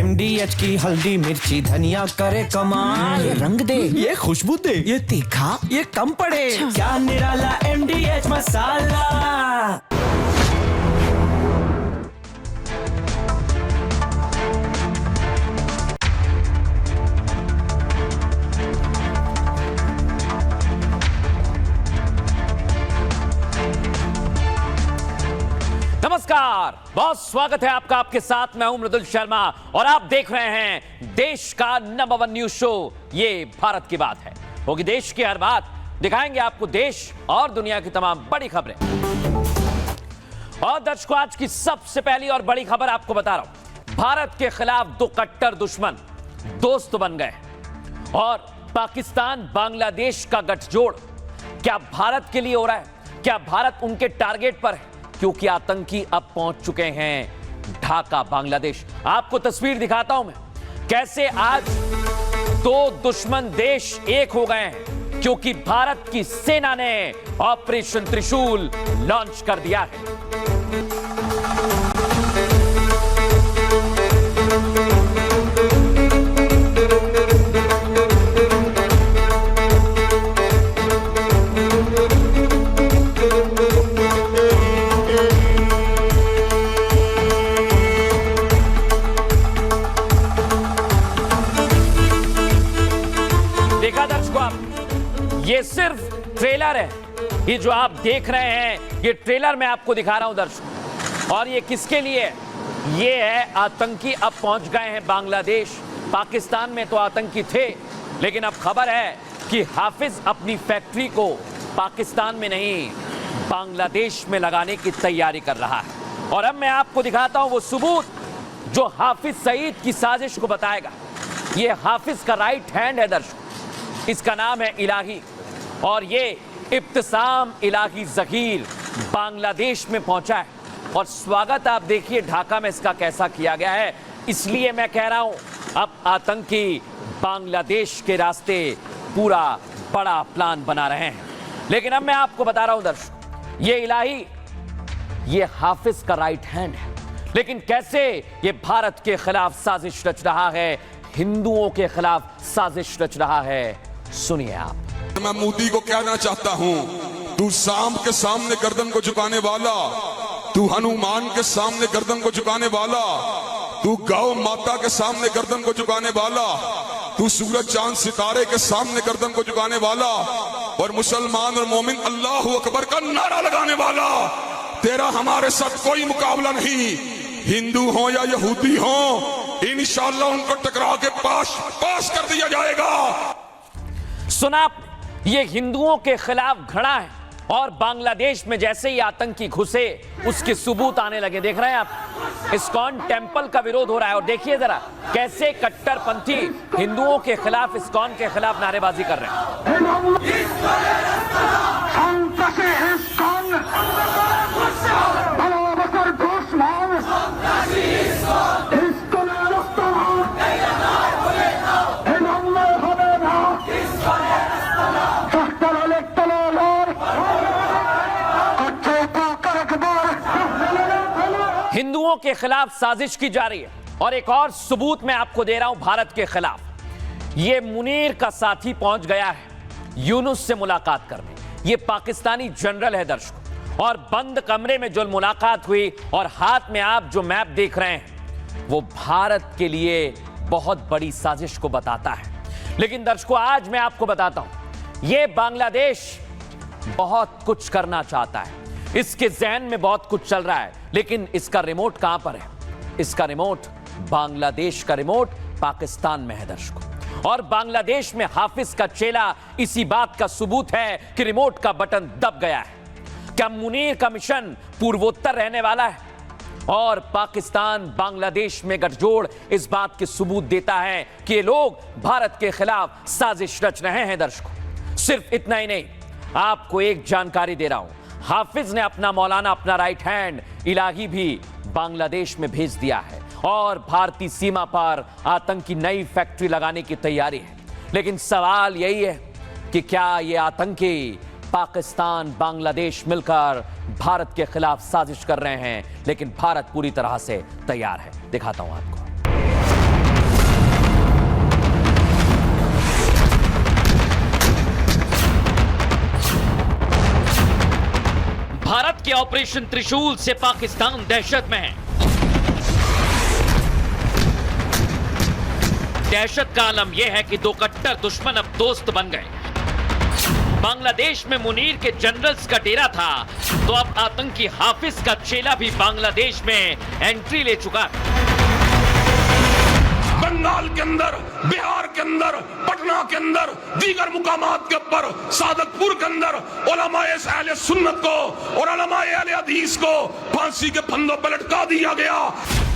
MDH की हल्दी मिर्ची धनिया करे कमाल। ये रंग दे, ये खुशबू दे, ये तीखा, ये कम पड़े। क्या निराला MDH मसाला। नमस्कार, बहुत स्वागत है आपका। आपके साथ मैं हूं मृदुल शर्मा और आप देख रहे हैं देश का नंबर 1 न्यूज शो। ये भारत की बात है, होगी देश की हर बात। दिखाएंगे आपको देश और दुनिया की तमाम बड़ी खबरें। और दर्शकों, आज की सबसे पहली और बड़ी खबर आपको बता रहा हूं। भारत के खिलाफ दो कट्टर दुश्मन दोस्त बन गए और पाकिस्तान बांग्लादेश का गठजोड़ क्या भारत के लिए हो रहा है? क्या भारत उनके टारगेट पर है? क्योंकि आतंकी अब पहुंच चुके हैं ढाका, बांग्लादेश। आपको तस्वीर दिखाता हूं मैं, कैसे आज दो दुश्मन देश एक हो गए हैं, क्योंकि भारत की सेना ने ऑपरेशन त्रिशूल लॉन्च कर दिया है। ये सिर्फ ट्रेलर है, ये जो आप देख रहे हैं ये ट्रेलर मैं आपको दिखा रहा हूं दर्शकों। और ये किसके लिए है? ये है आतंकी अब पहुंच गए हैं बांग्लादेश। पाकिस्तान में तो आतंकी थे, लेकिन अब खबर है कि हाफिज अपनी फैक्ट्री को पाकिस्तान में नहीं बांग्लादेश में लगाने की तैयारी कर रहा है। और अब मैं आपको दिखाता हूं वो सबूत जो हाफिज सईद की साजिश को बताएगा। ये हाफिज का राइट हैंड है दर्शकों, इसका नाम है इलाही और ये इब्तिसाम इलाही ज़हीर बांग्लादेश में पहुंचा है। और स्वागत आप देखिए ढाका में इसका कैसा किया गया है। इसलिए मैं कह रहा हूं अब आतंकी बांग्लादेश के रास्ते पूरा बड़ा प्लान बना रहे हैं। लेकिन अब मैं आपको बता रहा हूं दर्शक, ये इलाही ये हाफिज का राइट हैंड है, लेकिन कैसे ये भारत के खिलाफ साजिश रच रहा है, हिंदुओं के खिलाफ साजिश रच रहा है, सुनिए आप। मैं मोदी को कहना चाहता हूं, तू सांप के सामने गर्दन को झुकाने वाला, तू हनुमान के सामने गर्दन को झुकाने वाला, तू गौ माता के सामने गर्दन को झुकाने वाला, तू सूरज चांद सितारे के सामने गर्दन को झुकाने वाला और मुसलमान और मोमिन अल्लाह अकबर का नारा लगाने वाला, तेरा हमारे साथ कोई मुकाबला नहीं। हिंदू हो या यहूदी हो, इंशाअल्लाह उनको टकरा के पास कर दिया जाएगा। सुना, ये हिंदुओं के खिलाफ खड़ा है और बांग्लादेश में जैसे ही आतंकी घुसे उसके सबूत आने लगे। देख रहे हैं आप, इस्कॉन टेंपल का विरोध हो रहा है और देखिए जरा कैसे कट्टरपंथी हिंदुओं के खिलाफ, इस्कॉन के खिलाफ नारेबाजी कर रहे हैं। हिंदुओं के खिलाफ साजिश की जा रही है और एक और सबूत मैं आपको दे रहा हूं भारत के खिलाफ। ये मुनीर का साथी पहुंच गया है यूनुस से मुलाकात करने। ये पाकिस्तानी जनरल है दर्शकों, और बंद कमरे में जो मुलाकात हुई और हाथ में आप जो मैप देख रहे हैं वो भारत के लिए बहुत बड़ी साजिश को बताता है। लेकिन दर्शकों, आज मैं आपको बताता हूं, ये बांग्लादेश बहुत कुछ करना चाहता है, इसके जहन में बहुत कुछ चल रहा है, लेकिन इसका रिमोट कहां पर है? इसका रिमोट, बांग्लादेश का रिमोट पाकिस्तान में है दर्शकों। और बांग्लादेश में हाफिज का चेला इसी बात का सबूत है कि रिमोट का बटन दब गया है। क्या मुनीर का मिशन पूर्वोत्तर रहने वाला है? और पाकिस्तान बांग्लादेश में गठजोड़ इस बात के सबूत देता है कि ये लोग भारत के खिलाफ साजिश रच रहे हैं दर्शकों। सिर्फ इतना ही नहीं, आपको एक जानकारी दे रहा हूं, हाफिज ने अपना मौलाना, अपना राइट हैंड इलाही भी बांग्लादेश में भेज दिया है और भारतीय सीमा पर आतंकी नई फैक्ट्री लगाने की तैयारी है। लेकिन सवाल यही है कि क्या ये आतंकी पाकिस्तान, बांग्लादेश मिलकर भारत के खिलाफ साजिश कर रहे हैं? लेकिन भारत पूरी तरह से तैयार है। दिखाता हूं आपको। ऑपरेशन त्रिशूल से पाकिस्तान दहशत में है। दहशत का आलम यह है कि दो कट्टर दुश्मन अब दोस्त बन गए। बांग्लादेश में मुनीर के जनरल्स का डेरा था, तो अब आतंकी हाफिज का चेला भी बांग्लादेश में एंट्री ले चुका है। बंगाल के अंदर, बिहार के अंदर, पटना के अंदर, दीगर मुकामात के ऊपर, सादतपुर के अंदर उलमाए अहले सुन्नत को और उलमाए अहले हदीस को फांसी के फंदों पर लटका दिया गया।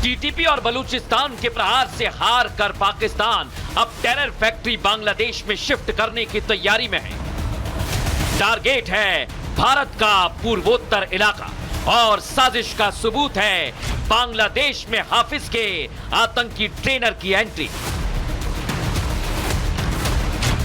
टीटीपी और बलूचिस्तान के प्रहार से हार कर पाकिस्तान अब टेरर फैक्ट्री बांग्लादेश में शिफ्ट करने की तैयारी में है। टारगेट है भारत का पूर्वोत्तर इलाका और साजिश का सबूत है बांग्लादेश में हाफिज के आतंकी ट्रेनर की एंट्री।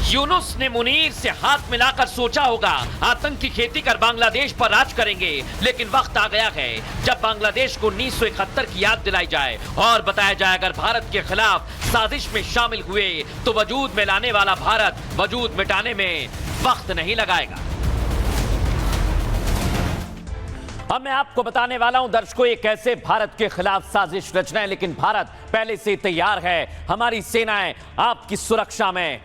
यूनुस ने मुनीर से हाथ मिलाकर सोचा होगा आतंकी खेती कर बांग्लादेश पर राज करेंगे, लेकिन वक्त आ गया है जब बांग्लादेश को 1971 की याद दिलाई जाए और बताया जाए अगर भारत के खिलाफ साजिश में शामिल हुए तो वजूद में लाने वाला भारत वजूद मिटाने में वक्त नहीं लगाएगा। अब मैं आपको बताने वाला हूं दर्शकों ये कैसे भारत के खिलाफ साजिश रचना है, लेकिन भारत पहले से तैयार है। हमारी सेनाएं आपकी सुरक्षा में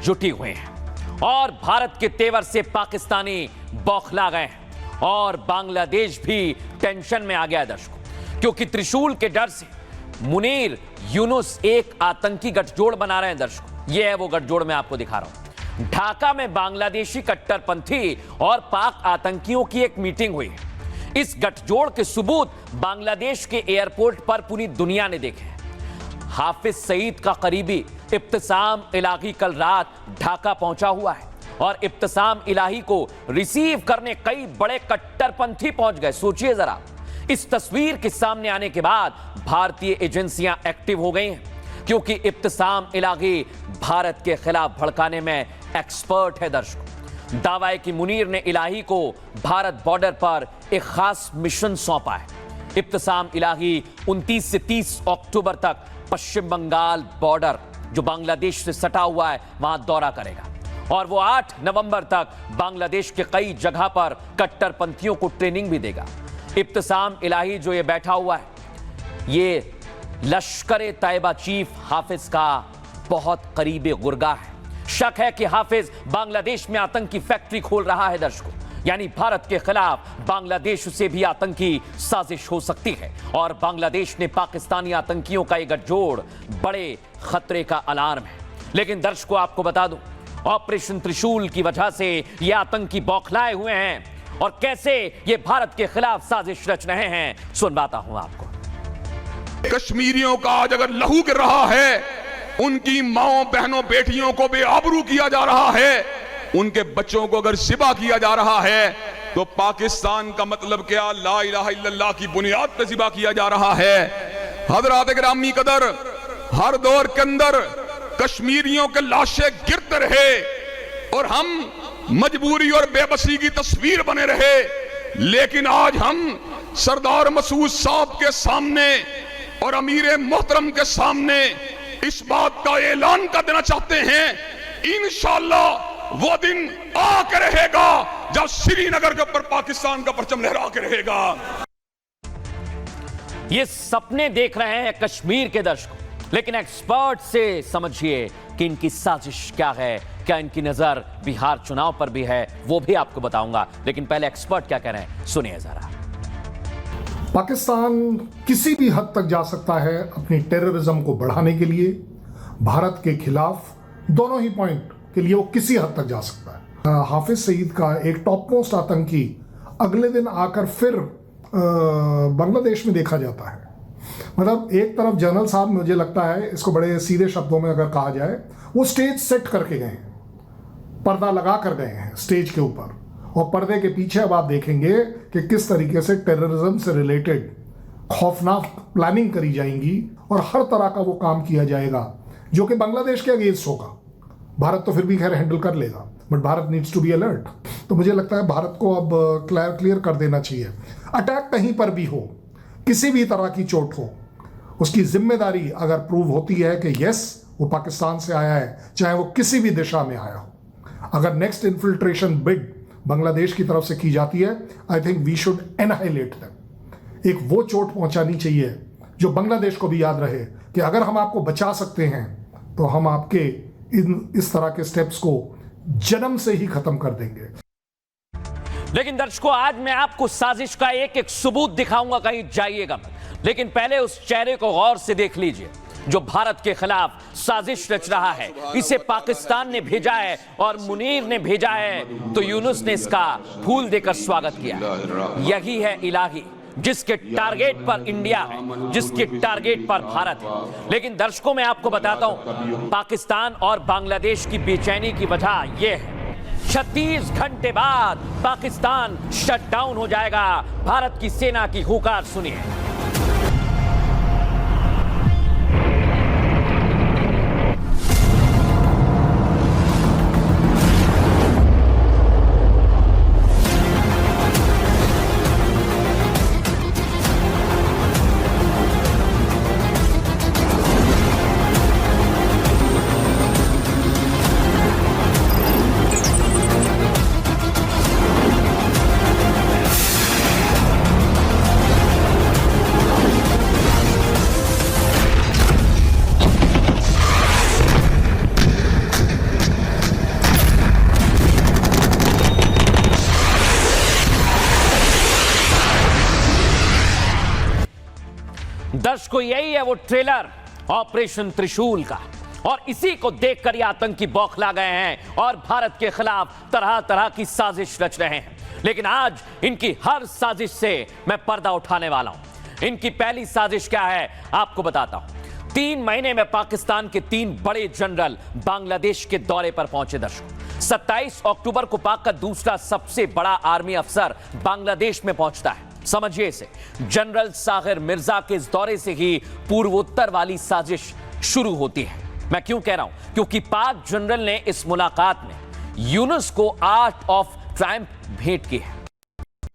जुटी हुई हैं और भारत के तेवर से पाकिस्तानी बौखला गए हैं और बांग्लादेश भी टेंशन में आ गया है दर्शकों, क्योंकि त्रिशूल के डर से मुनीर यूनुस एक आतंकी गठजोड़ बना रहे हैं दर्शकों। यह है वो गठजोड़ मैं आपको दिखा रहा हूं। ढाका में बांग्लादेशी कट्टरपंथी और पाक आतंकियों की एक मीटिंग हुई है। इस गठजोड़ के सबूत बांग्लादेश के एयरपोर्ट पर पूरी दुनिया ने देखे। हाफिज सईद का करीबी इब्तिसाम इलाही कल रात ढाका पहुंचा हुआ है और इब्तिसाम इलाही को रिसीव करने कई बड़े कट्टरपंथी पहुंच गए। सोचिए जरा, इस तस्वीर के सामने आने के बाद भारतीय एजेंसियां एक्टिव हो गई हैं, क्योंकि इब्तिसाम इलाही भारत के खिलाफ भड़काने में एक्सपर्ट है दर्शकों। दावा है कि मुनीर ने इलाही को भारत बॉर्डर पर एक खास मिशन सौंपा है। इब्तिसाम इलाही 29 से 30 अक्टूबर तक पश्चिम बंगाल बॉर्डर जो बांग्लादेश से सटा हुआ है वहां दौरा करेगा और वो 8 नवंबर तक बांग्लादेश के कई जगह पर कट्टरपंथियों को ट्रेनिंग भी देगा। इब्तिसाम इलाही जो ये बैठा हुआ है, ये लश्कर तैयबा चीफ हाफिज का बहुत करीबी गुर्गा है। शक है कि हाफिज बांग्लादेश में आतंकी फैक्ट्री खोल रहा है दर्शकों, यानी भारत के खिलाफ बांग्लादेश से भी आतंकी साजिश हो सकती है और बांग्लादेश ने पाकिस्तानी आतंकियों का एक गठजोड़ बड़े खतरे का अलार्म है। लेकिन दर्शकों आपको बता दूं, ऑपरेशन त्रिशूल की वजह से ये आतंकी बौखलाए हुए हैं और कैसे ये भारत के खिलाफ साजिश रच रहे हैं सुनवाता हूं आपको। कश्मीरियों का आज अगर लहू गिर रहा है, उनकी माओ बहनों बेटियों को बेआबरू किया जा रहा है, उनके बच्चों को अगर सिबा किया जा रहा है, तो पाकिस्तान का मतलब क्या? ला इलाहा इल्लल्लाह की बुनियाद पर सिबा किया जा रहा है। हजरात गिरामी कदर, हर दौर के अंदर कश्मीरियों के लाशें गिरते रहे और हम मजबूरी और बेबसी की तस्वीर बने रहे, लेकिन आज हम सरदार मसूद साहब के सामने और अमीर मोहतरम के सामने इस बात का ऐलान कर देना चाहते हैं, इंशाअल्लाह वो दिन आके रहेगा जब श्रीनगर के ऊपर पाकिस्तान का परचम लहरा के रहेगा। ये सपने देख रहे हैं कश्मीर के दर्शकों, लेकिन एक्सपर्ट से समझिए कि इनकी साजिश क्या है। क्या इनकी नजर बिहार चुनाव पर भी है, वो भी आपको बताऊंगा, लेकिन पहले एक्सपर्ट क्या कह रहे हैं सुनिए जरा। पाकिस्तान किसी भी हद तक जा सकता है अपनी टेररिज्म को बढ़ाने के लिए। भारत के खिलाफ दोनों ही पॉइंट के लिए वो किसी हद तक जा सकता है। हाफिज सईद का एक टॉप मोस्ट आतंकी अगले दिन आकर फिर बांग्लादेश में देखा जाता है। मतलब एक तरफ जनरल साहब, मुझे लगता है इसको बड़े सीधे शब्दों में अगर कहा जाए, वो स्टेज सेट करके गए हैं, पर्दा लगा कर गए हैं स्टेज के ऊपर, और पर्दे के पीछे अब आप देखेंगे कि किस तरीके से टेररिज्म से रिलेटेड खौफनाक प्लानिंग करी जाएंगी और हर तरह का वो काम किया जाएगा जो कि बांग्लादेश के अगेंस्ट होगा। भारत तो फिर भी खैर हैंडल कर लेगा, but Bharat needs to be alert. तो मुझे लगता है भारत को अब क्लियर कर देना चाहिए। अटैक कहीं पर भी हो, किसी भी तरह की चोट हो, उसकी जिम्मेदारी अगर प्रूव होती है कि यस वो पाकिस्तान से आया है, चाहे वो किसी भी दिशा में आया हो, अगर नेक्स्ट इन्फिल्ट्रेशन बिड बांग्लादेश की तरफ से की जाती है, I think we should annihilate them. एक वो चोट पहुंचानी चाहिए जो बांग्लादेश को भी याद रहे कि अगर हम आपको बचा सकते हैं तो हम आपके इस तरह के स्टेप्स को जन्म से ही खत्म कर देंगे। लेकिन दर्शकों, आज मैं आपको साजिश का एक एक सबूत दिखाऊंगा, कहीं जाइएगा मत। लेकिन पहले उस चेहरे को गौर से देख लीजिए जो भारत के खिलाफ साजिश रच रहा है। इसे पाकिस्तान ने भेजा है और मुनीर ने भेजा है, तो यूनुस ने इसका फूल देकर स्वागत किया। यही है इलाही, जिसके टारगेट पर इंडिया है, जिसके टारगेट पर भारत है। लेकिन दर्शकों, मैं आपको बताता हूं, पाकिस्तान और बांग्लादेश की बेचैनी की वजह यह है 36 घंटे बाद पाकिस्तान शटडाउन हो जाएगा। भारत की सेना की हुकार सुनिए। दर्शकों, यही है वो ट्रेलर ऑपरेशन त्रिशूल का, और इसी को देखकर ये आतंकी बौखला गए हैं और भारत के खिलाफ तरह तरह की साजिश रच रहे हैं। लेकिन आज इनकी हर साजिश से मैं पर्दा उठाने वाला हूं। इनकी पहली साजिश क्या है आपको बताता हूं। 3 महीने में पाकिस्तान के 3 बड़े जनरल बांग्लादेश के दौरे पर पहुंचे। दर्शकों, 27 अक्टूबर को पाक का दूसरा सबसे बड़ा आर्मी अफसर बांग्लादेश में पहुंचता है। समझिए इसे, जनरल सागिर मिर्जा के इस दौरे से ही पूर्वोत्तर वाली साजिश शुरू होती है। मैं क्यों कह रहा हूं? क्योंकि पाक जनरल ने इस मुलाकात में यूनुस को आर्ट ऑफ ट्रायम्फ भेंट की है।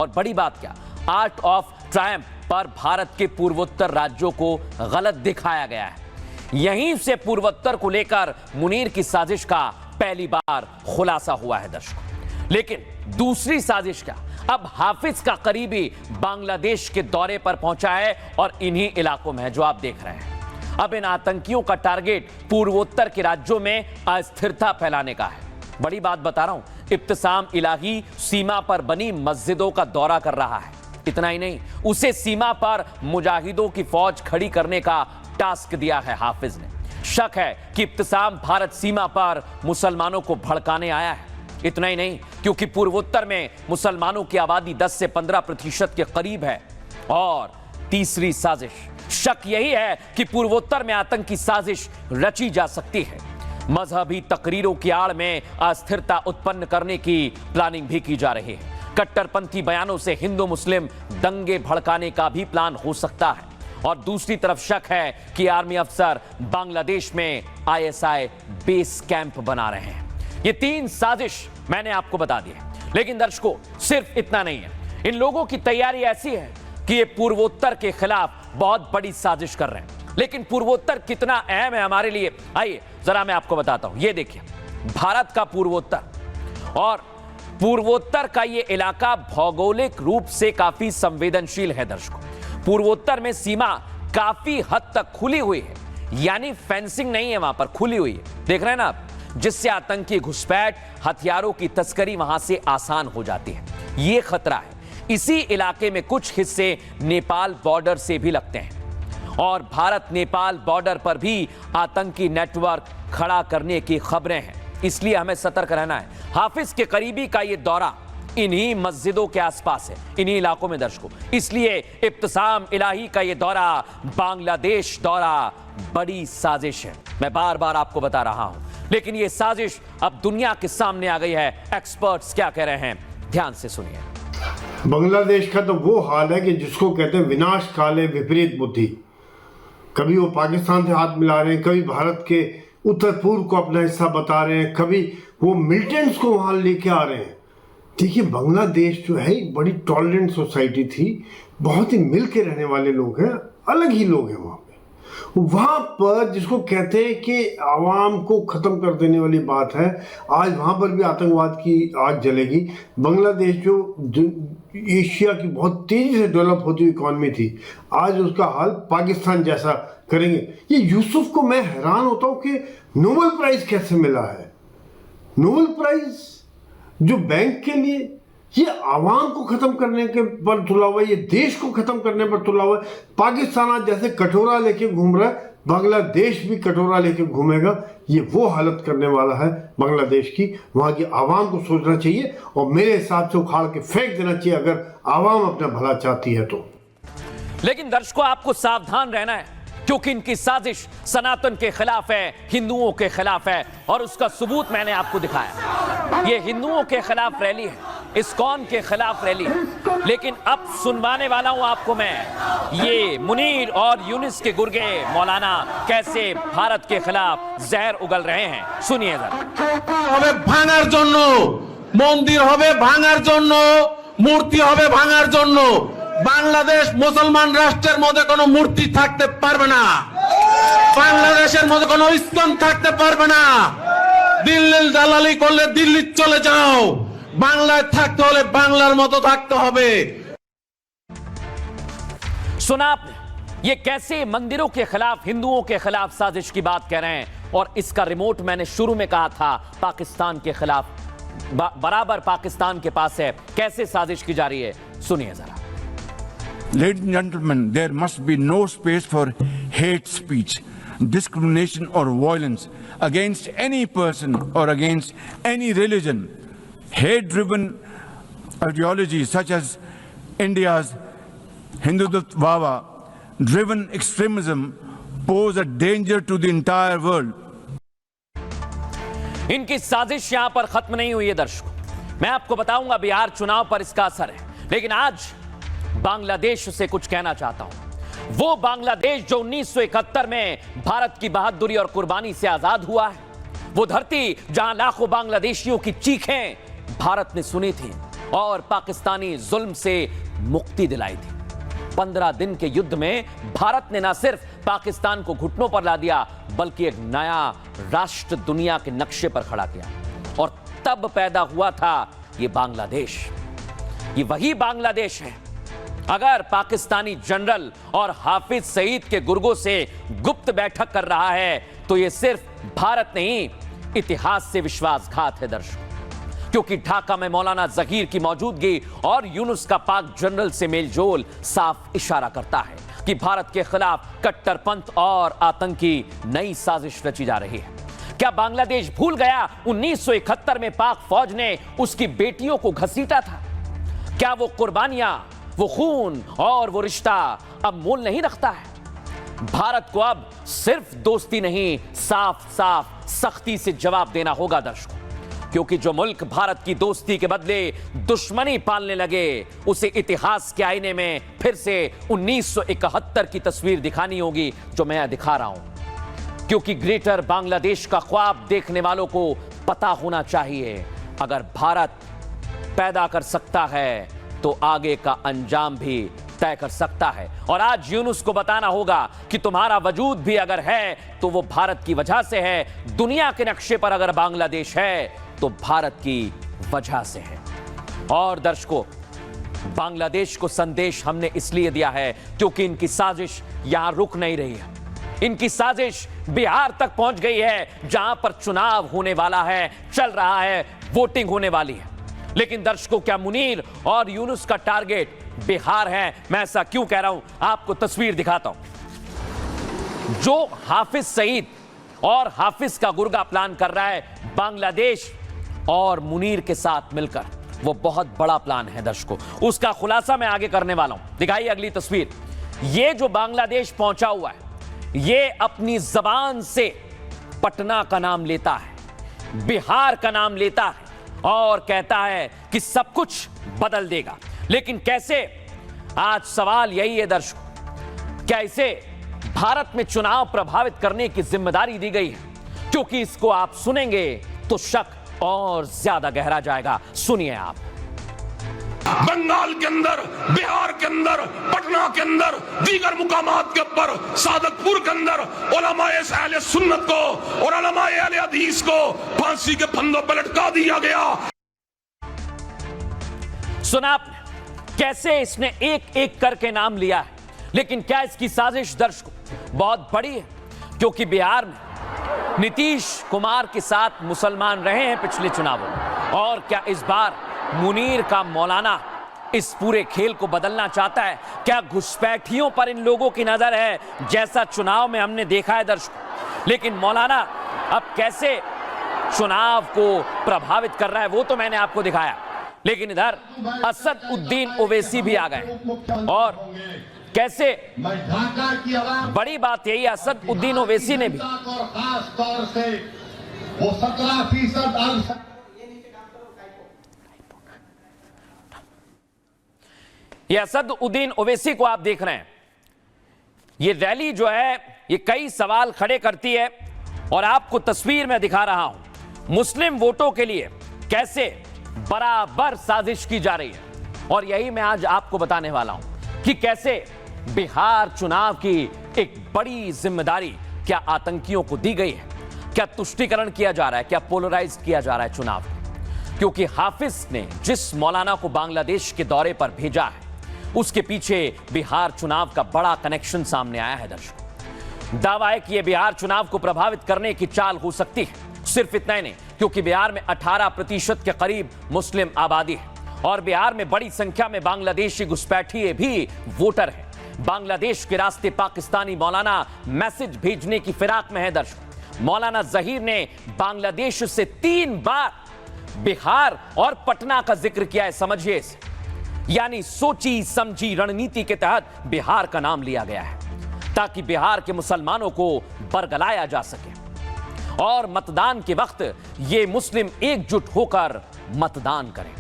और बड़ी बात क्या, आर्ट ऑफ ट्रायम्फ पर भारत के पूर्वोत्तर राज्यों को गलत दिखाया गया है। यहीं से पूर्वोत्तर को लेकर मुनीर की साजिश का पहली बार खुलासा हुआ है दर्शकों। लेकिन दूसरी साजिश क्या, अब हाफिज का करीबी बांग्लादेश के दौरे पर पहुंचा है और इन्हीं इलाकों में है जो आप देख रहे हैं। अब इन आतंकियों का टारगेट पूर्वोत्तर के राज्यों में अस्थिरता फैलाने का है। बड़ी बात बता रहा हूं, इब्तिसाम इलाही सीमा पर बनी मस्जिदों का दौरा कर रहा है। इतना ही नहीं, उसे सीमा पर मुजाहिदों की फौज खड़ी करने का टास्क दिया है हाफिज ने। शक है कि इब्तिसाम भारत सीमा पर मुसलमानों को भड़काने आया है। इतना ही नहीं, क्योंकि पूर्वोत्तर में मुसलमानों की आबादी 10 से 15% के करीब है। और तीसरी साजिश, शक यही है कि पूर्वोत्तर में आतंकी साजिश रची जा सकती है। मजहबी तकरीरों की आड़ में अस्थिरता उत्पन्न करने की प्लानिंग भी की जा रही है। कट्टरपंथी बयानों से हिंदू मुस्लिम दंगे भड़काने का भी प्लान हो सकता है। और दूसरी तरफ शक है कि आर्मी अफसर बांग्लादेश में ISI बेस कैंप बना रहे हैं। ये 3 साजिश मैंने आपको बता दी है। लेकिन दर्शकों, सिर्फ इतना नहीं है, इन लोगों की तैयारी ऐसी है कि ये पूर्वोत्तर के खिलाफ बहुत बड़ी साजिश कर रहे हैं। लेकिन पूर्वोत्तर कितना अहम है हमारे लिए, आइए जरा मैं आपको बताता हूं। ये देखिए, भारत का पूर्वोत्तर, और पूर्वोत्तर का ये इलाका भौगोलिक रूप से काफी संवेदनशील है दर्शकों। पूर्वोत्तर में सीमा काफी हद तक खुली हुई है, यानी फेंसिंग नहीं है, वहां पर खुली हुई है। देख रहे हैं ना आप, जिससे आतंकी घुसपैठ, हथियारों की तस्करी वहां से आसान हो जाती है। यह खतरा है। इसी इलाके में कुछ हिस्से नेपाल बॉर्डर से भी लगते हैं और भारत नेपाल बॉर्डर पर भी आतंकी नेटवर्क खड़ा करने की खबरें हैं। इसलिए हमें सतर्क रहना है। हाफिज के करीबी का यह दौरा इन्हीं मस्जिदों के आसपास है, इन्हीं इलाकों में दर्शकों। इसलिए इब्तिसाम इलाही का यह दौरा, बांग्लादेश दौरा, बड़ी साजिश है। मैं बार बार आपको बता रहा हूं, लेकिन यह साजिश अब दुनिया के सामने आ गई है। एक्सपर्ट्स क्या कह रहे हैं, ध्यान से सुनिए। बांग्लादेश का तो वो हाल है कि जिसको कहते हैं विनाश काले विपरीत बुद्धि। कभी वो पाकिस्तान से हाथ मिला रहे हैं, कभी भारत के उत्तर पूर्व को अपना हिस्सा बता रहे हैं, कभी वो मिलिटेंट्स को वहां लेके आ रहे हैं। देखिए, बांग्लादेश जो है एक बड़ी टॉलरेंट सोसाइटी थी, बहुत ही मिल के रहने वाले लोग हैं, अलग ही लोग हैं वहाँ पे। वहां पर जिसको कहते हैं कि आवाम को ख़त्म कर देने वाली बात है, आज वहां पर भी आतंकवाद की आग जलेगी। बांग्लादेश जो एशिया की बहुत तेज़ी से डेवलप होती हुई इकॉनमी थी, आज उसका हाल पाकिस्तान जैसा करेंगे। ये यूसुफ को मैं हैरान होता हूँ कि नोबेल प्राइज़ कैसे मिला है। नोबेल प्राइज़ जो बैंक के लिए, ये आवाम को खत्म करने के पर तुला हुआ, ये देश को खत्म करने पर तुला हुआ। पाकिस्तान आज जैसे कटोरा लेके घूम रहा है, बांग्लादेश भी कटोरा लेके घूमेगा। ये वो हालत करने वाला है बांग्लादेश की। वहां की आवाम को सोचना चाहिए और मेरे हिसाब से उखाड़ के फेंक देना चाहिए अगर आवाम अपना भला चाहती है तो। लेकिन दर्शकों, आपको सावधान रहना है, क्योंकि इनकी साजिश सनातन के खिलाफ है, हिंदुओं के खिलाफ है, और उसका सबूत मैंने आपको दिखाया। ये हिंदुओं के खिलाफ रैली है, इस्कॉन के खिलाफ रैली है। लेकिन अब सुनवाने वाला हूं आपको मैं, ये मुनीर और यूनिस के गुर्गे मौलाना कैसे भारत के खिलाफ जहर उगल रहे हैं। सुनिए जरा। হবে ভাঙার জন্য, মন্দির হবে ভাঙার জন্য, মূর্তি হবে ভাঙার জন্য। বাংলাদেশ মুসলমান রাষ্ট্রের মধ্যে কোনো মূর্তি থাকতে পারবে না, বাংলাদেশের মধ্যে কোনো ইস্কন থাকতে পারবে না। দিল্লির দালালি করলে দিল্লি চলে যাও, বাংলায় থাকতে হলে বাংলার মতো থাকতে হবে। सुना आपने, ये कैसे मंदिरों के खिलाफ, हिंदुओं के खिलाफ साजिश की बात कह रहे हैं। और इसका रिमोट मैंने शुरू में कहा था पाकिस्तान के खिलाफ बराबर पाकिस्तान के पास है। कैसे साजिश की जा रही है, सुनिए जरा। Ladies and gentlemen, there must be no space for hate speech, discrimination or violence against any person or against any religion. Hate-driven ideologies such as India's Hindutva driven extremism pose a danger to the entire world. इनकी साजिश यहां पर खत्म नहीं हुई है दर्शकों। मैं आपको बताऊंगा बिहार चुनाव पर इसका असर है, लेकिन आज बांग्लादेश से कुछ कहना चाहता हूं। वो बांग्लादेश जो 1971 में भारत की बहादुरी और कुर्बानी से आजाद हुआ है, वो धरती जहां लाखों बांग्लादेशियों की चीखें भारत ने सुनी थी और पाकिस्तानी जुल्म से मुक्ति दिलाई थी। 15 दिन के युद्ध में भारत ने न सिर्फ पाकिस्तान को घुटनों पर ला दिया, बल्कि एक नया राष्ट्र दुनिया के नक्शे पर खड़ा किया। और तब पैदा हुआ था ये बांग्लादेश। ये वही बांग्लादेश है। अगर पाकिस्तानी जनरल और हाफिज सईद के गुर्गों से गुप्त बैठक कर रहा है, तो ये सिर्फ भारत नहीं, इतिहास से विश्वासघात है दर्शकों। क्योंकि ढाका में मौलाना जहीर की मौजूदगी और यूनुस का पाक जनरल से मेलजोल साफ इशारा करता है कि भारत के खिलाफ कट्टरपंथ और आतंकी नई साजिश रची जा रही है। क्या बांग्लादेश भूल गया 1971 में पाक फौज ने उसकी बेटियों को घसीटा था? क्या वो कुर्बानियां, वो खून और वो रिश्ता अब मोल नहीं रखता है? भारत को अब सिर्फ दोस्ती नहीं, साफ साफ सख्ती से जवाब देना होगा दर्शकों। क्योंकि जो मुल्क भारत की दोस्ती के बदले दुश्मनी पालने लगे, उसे इतिहास के आईने में फिर से 1971 की तस्वीर दिखानी होगी, जो मैं दिखा रहा हूं। क्योंकि ग्रेटर बांग्लादेश का ख्वाब देखने वालों को पता होना चाहिए, अगर भारत पैदा कर सकता है तो आगे का अंजाम भी तय कर सकता है। और आज यूनुस को बताना होगा कि तुम्हारा वजूद भी अगर है तो वो भारत की वजह से है। दुनिया के नक्शे पर अगर बांग्लादेश है तो भारत की वजह से है। और दर्शकों, बांग्लादेश को संदेश हमने इसलिए दिया है क्योंकि इनकी साजिश यहां रुक नहीं रही है। इनकी साजिश बिहार तक पहुंच गई है, जहां पर चुनाव होने वाला है, चल रहा है, वोटिंग होने वाली है। लेकिन दर्शकों, क्या मुनीर और यूनुस का टारगेट बिहार है? मैं ऐसा क्यों कह रहा हूं, आपको तस्वीर दिखाता हूं। जो हाफिज सईद और हाफिज का गुर्गा प्लान कर रहा है बांग्लादेश और मुनीर के साथ मिलकर, वो बहुत बड़ा प्लान है दर्शकों। उसका खुलासा मैं आगे करने वाला हूं। दिखाइए अगली तस्वीर। ये जो बांग्लादेश पहुंचा हुआ है, ये अपनी जबान से पटना का नाम लेता है, बिहार का नाम लेता है और कहता है कि सब कुछ बदल देगा। लेकिन कैसे? आज सवाल यही है दर्शकों, क्या इसे भारत में चुनाव प्रभावित करने की जिम्मेदारी दी गई है? क्योंकि इसको आप सुनेंगे तो शक और ज्यादा गहरा जाएगा। सुनिए आप। बंगाल के अंदर, बिहार के अंदर, पटना के अंदर, दीगर मुकामात के ऊपर, सादतपुर के अंदर उलमाए अहले सुन्नत को और उलमाए अहले हदीस को फांसी के फंदों पर लटका दिया गया। सुना आपने कैसे इसने एक एक करके नाम लिया है, लेकिन क्या इसकी साजिश दर्शकों बहुत बड़ी है, क्योंकि बिहार में नीतीश कुमार के साथ मुसलमान रहे हैं पिछले चुनावों में, और क्या इस बार मुनीर का मौलाना इस पूरे खेल को बदलना चाहता है? क्या घुसपैठियों पर इन लोगों की नजर है, जैसा चुनाव में हमने देखा है दर्शकों? लेकिन मौलाना अब कैसे चुनाव को प्रभावित कर रहा है वो तो मैंने आपको दिखाया, लेकिन इधर असद उद्दीन ओवैसी भी आ गए, और कैसे बड़ी बात यही, असद उद्दीन ओवैसी ने भी खास तौर से वो 17% ये असद उद्दीन ओवैसी को आप देख रहे हैं, ये रैली जो है ये कई सवाल खड़े करती है, और आपको तस्वीर में दिखा रहा हूं मुस्लिम वोटों के लिए कैसे बराबर साजिश की जा रही है। और यही मैं आज आपको बताने वाला हूं कि कैसे बिहार चुनाव की एक बड़ी जिम्मेदारी क्या आतंकियों को दी गई है, क्या तुष्टीकरण किया जा रहा है, क्या पोलराइज किया जा रहा है चुनाव, क्योंकि हाफिज ने जिस मौलाना को बांग्लादेश के दौरे पर भेजा है उसके पीछे बिहार चुनाव का बड़ा कनेक्शन सामने आया है दर्शकों। दावा है कि यह बिहार चुनाव को प्रभावित करने की चाल हो सकती है। सिर्फ इतना ही नहीं, क्योंकि बिहार में 18% के करीब मुस्लिम आबादी है, और बिहार में बड़ी संख्या में बांग्लादेशी घुसपैठिए भी वोटर हैं। बांग्लादेश के रास्ते पाकिस्तानी मौलाना मैसेज भेजने की फिराक में है दर्शकों। मौलाना जहीर ने बांग्लादेश से 3 बार बिहार और पटना का जिक्र किया है, समझिए इसे। यानी सोची समझी रणनीति के तहत बिहार का नाम लिया गया है, ताकि बिहार के मुसलमानों को बरगलाया जा सके, और मतदान के वक्त ये मुस्लिम एकजुट होकर मतदान करें,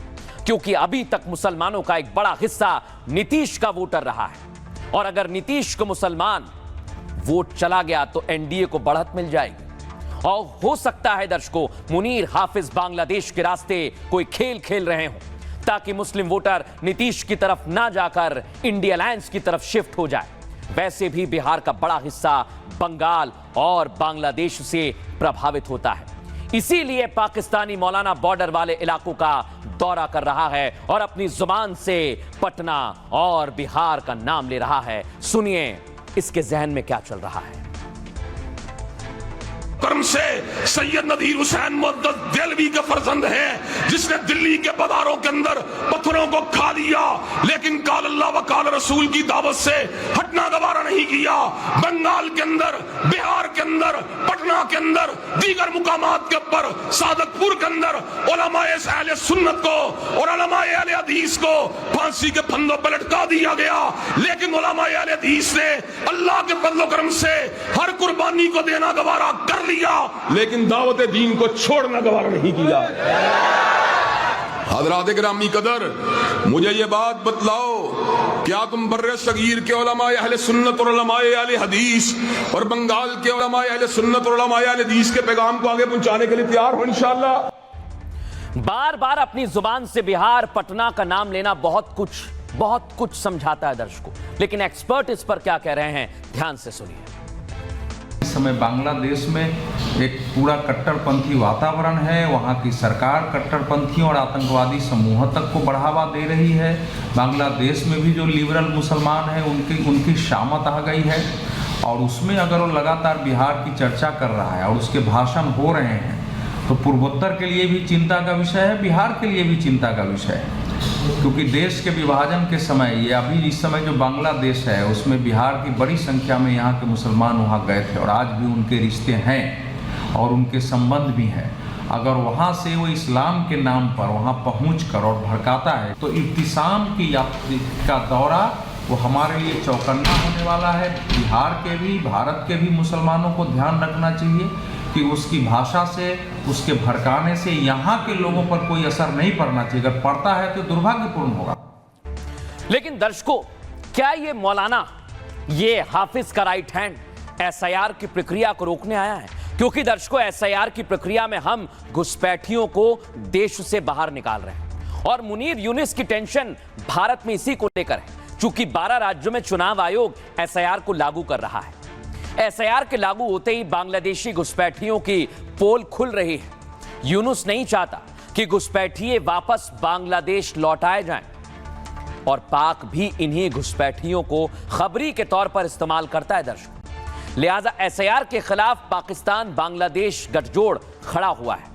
क्योंकि अभी तक मुसलमानों का एक बड़ा हिस्सा नीतीश का वोटर रहा है, और अगर नीतीश को मुसलमान वोट चला गया तो एनडीए को बढ़त मिल जाएगी। और हो सकता है दर्शकों मुनीर हाफिज बांग्लादेश के रास्ते कोई खेल खेल रहे हों, ताकि मुस्लिम वोटर नीतीश की तरफ ना जाकर इंडिया अलायंस की तरफ शिफ्ट हो जाए। वैसे भी बिहार का बड़ा हिस्सा बंगाल और बांग्लादेश से प्रभावित होता है, इसीलिए पाकिस्तानी मौलाना बॉर्डर वाले इलाकों का दौरा कर रहा है और अपनी जुबान से पटना और बिहार का नाम ले रहा है। सुनिए इसके जहन में क्या चल रहा है। कर्म से सैयद नदीर हुसैन मुअद्दद देलवी के फर्जंद हैं, जिसने दिल्ली के बाजारों के अंदर पत्थरों को खा लिया, लेकिन काल अल्लाह व काल रसूल की दावत से हटना गवारा नहीं किया। बंगाल के अंदर, बिहार के अंदर, पटना के अंदर, दीगर मुकामात के ऊपर, सादतपुर के अंदर उलमाए अहले सुन्नत को और उलमाए अहले हदीस को फांसी के फंदों पर लटका दिया गया, लेकिन उलमाए अहले हदीस ने अल्लाह के फजल व करम से हर कुर्बानी को देना गवारा कर लिया, लेकिन दावत दीन को छोड़ना गवारा नहीं किया। हजरात गिरामी कदर, मुझे ये बात बतलाओ, क्या तुम बर्रे सगीर के उलमाए अहले सुन्नत और उलमाए अहले हदीस और बंगाल के उलमाए अहले सुन्नत और उलमाए अहले हदीस के पैगाम को आगे पहुंचाने के लिए तैयार हो इंशाअल्लाह? बार बार अपनी जुबान से बिहार पटना का नाम लेना बहुत कुछ समझाता है दर्शकों, लेकिन एक्सपर्ट इस पर क्या कह रहे हैं, ध्यान से सुनिए। इस समय बांग्लादेश में एक पूरा कट्टरपंथी वातावरण है, वहाँ की सरकार कट्टरपंथियों और आतंकवादी समूह तक को बढ़ावा दे रही है। बांग्लादेश में भी जो लिबरल मुसलमान हैं उनकी शामत आ गई है, और उसमें अगर वो लगातार बिहार की चर्चा कर रहा है और उसके भाषण हो रहे हैं, तो पूर्वोत्तर के लिए भी चिंता का विषय है, बिहार के लिए भी चिंता का विषय है। क्योंकि देश के विभाजन के समय, ये अभी इस समय जो बांग्लादेश है उसमें बिहार की बड़ी संख्या में यहाँ के मुसलमान वहाँ गए थे, और आज भी उनके रिश्ते हैं और उनके संबंध भी हैं। अगर वहाँ से वो इस्लाम के नाम पर वहाँ पहुँचकर और भड़काता है, तो इब्तिसाम की का दौरा वो हमारे लिए चौकन्ना होने वाला है। बिहार के भी, भारत के भी मुसलमानों को ध्यान रखना चाहिए कि उसकी भाषा से, उसके भड़काने से यहाँ के लोगों पर कोई असर नहीं पड़ना चाहिए। अगर पड़ता है तो दुर्भाग्यपूर्ण होगा। लेकिन दर्शकों, क्या ये मौलाना, ये हाफिज का राइट हैंड एसआईआर की प्रक्रिया को रोकने आया है? क्योंकि दर्शकों, एसआईआर की प्रक्रिया में हम घुसपैठियों को देश से बाहर निकाल रहे हैं, और मुनीर यूनिस की टेंशन भारत में इसी को लेकर है, चूंकि 12 राज्यों में चुनाव आयोग एसआईआर को लागू कर रहा है। एसआईआर के लागू होते ही बांग्लादेशी घुसपैठियों की पोल खुल रही है। यूनुस नहीं चाहता कि घुसपैठिए वापस बांग्लादेश लौटाए जाएं, और पाक भी इन्हीं घुसपैठियों को खबरी के तौर पर इस्तेमाल करता है दर्शक। लिहाजा एसआईआर के खिलाफ पाकिस्तान बांग्लादेश गठजोड़ खड़ा हुआ है,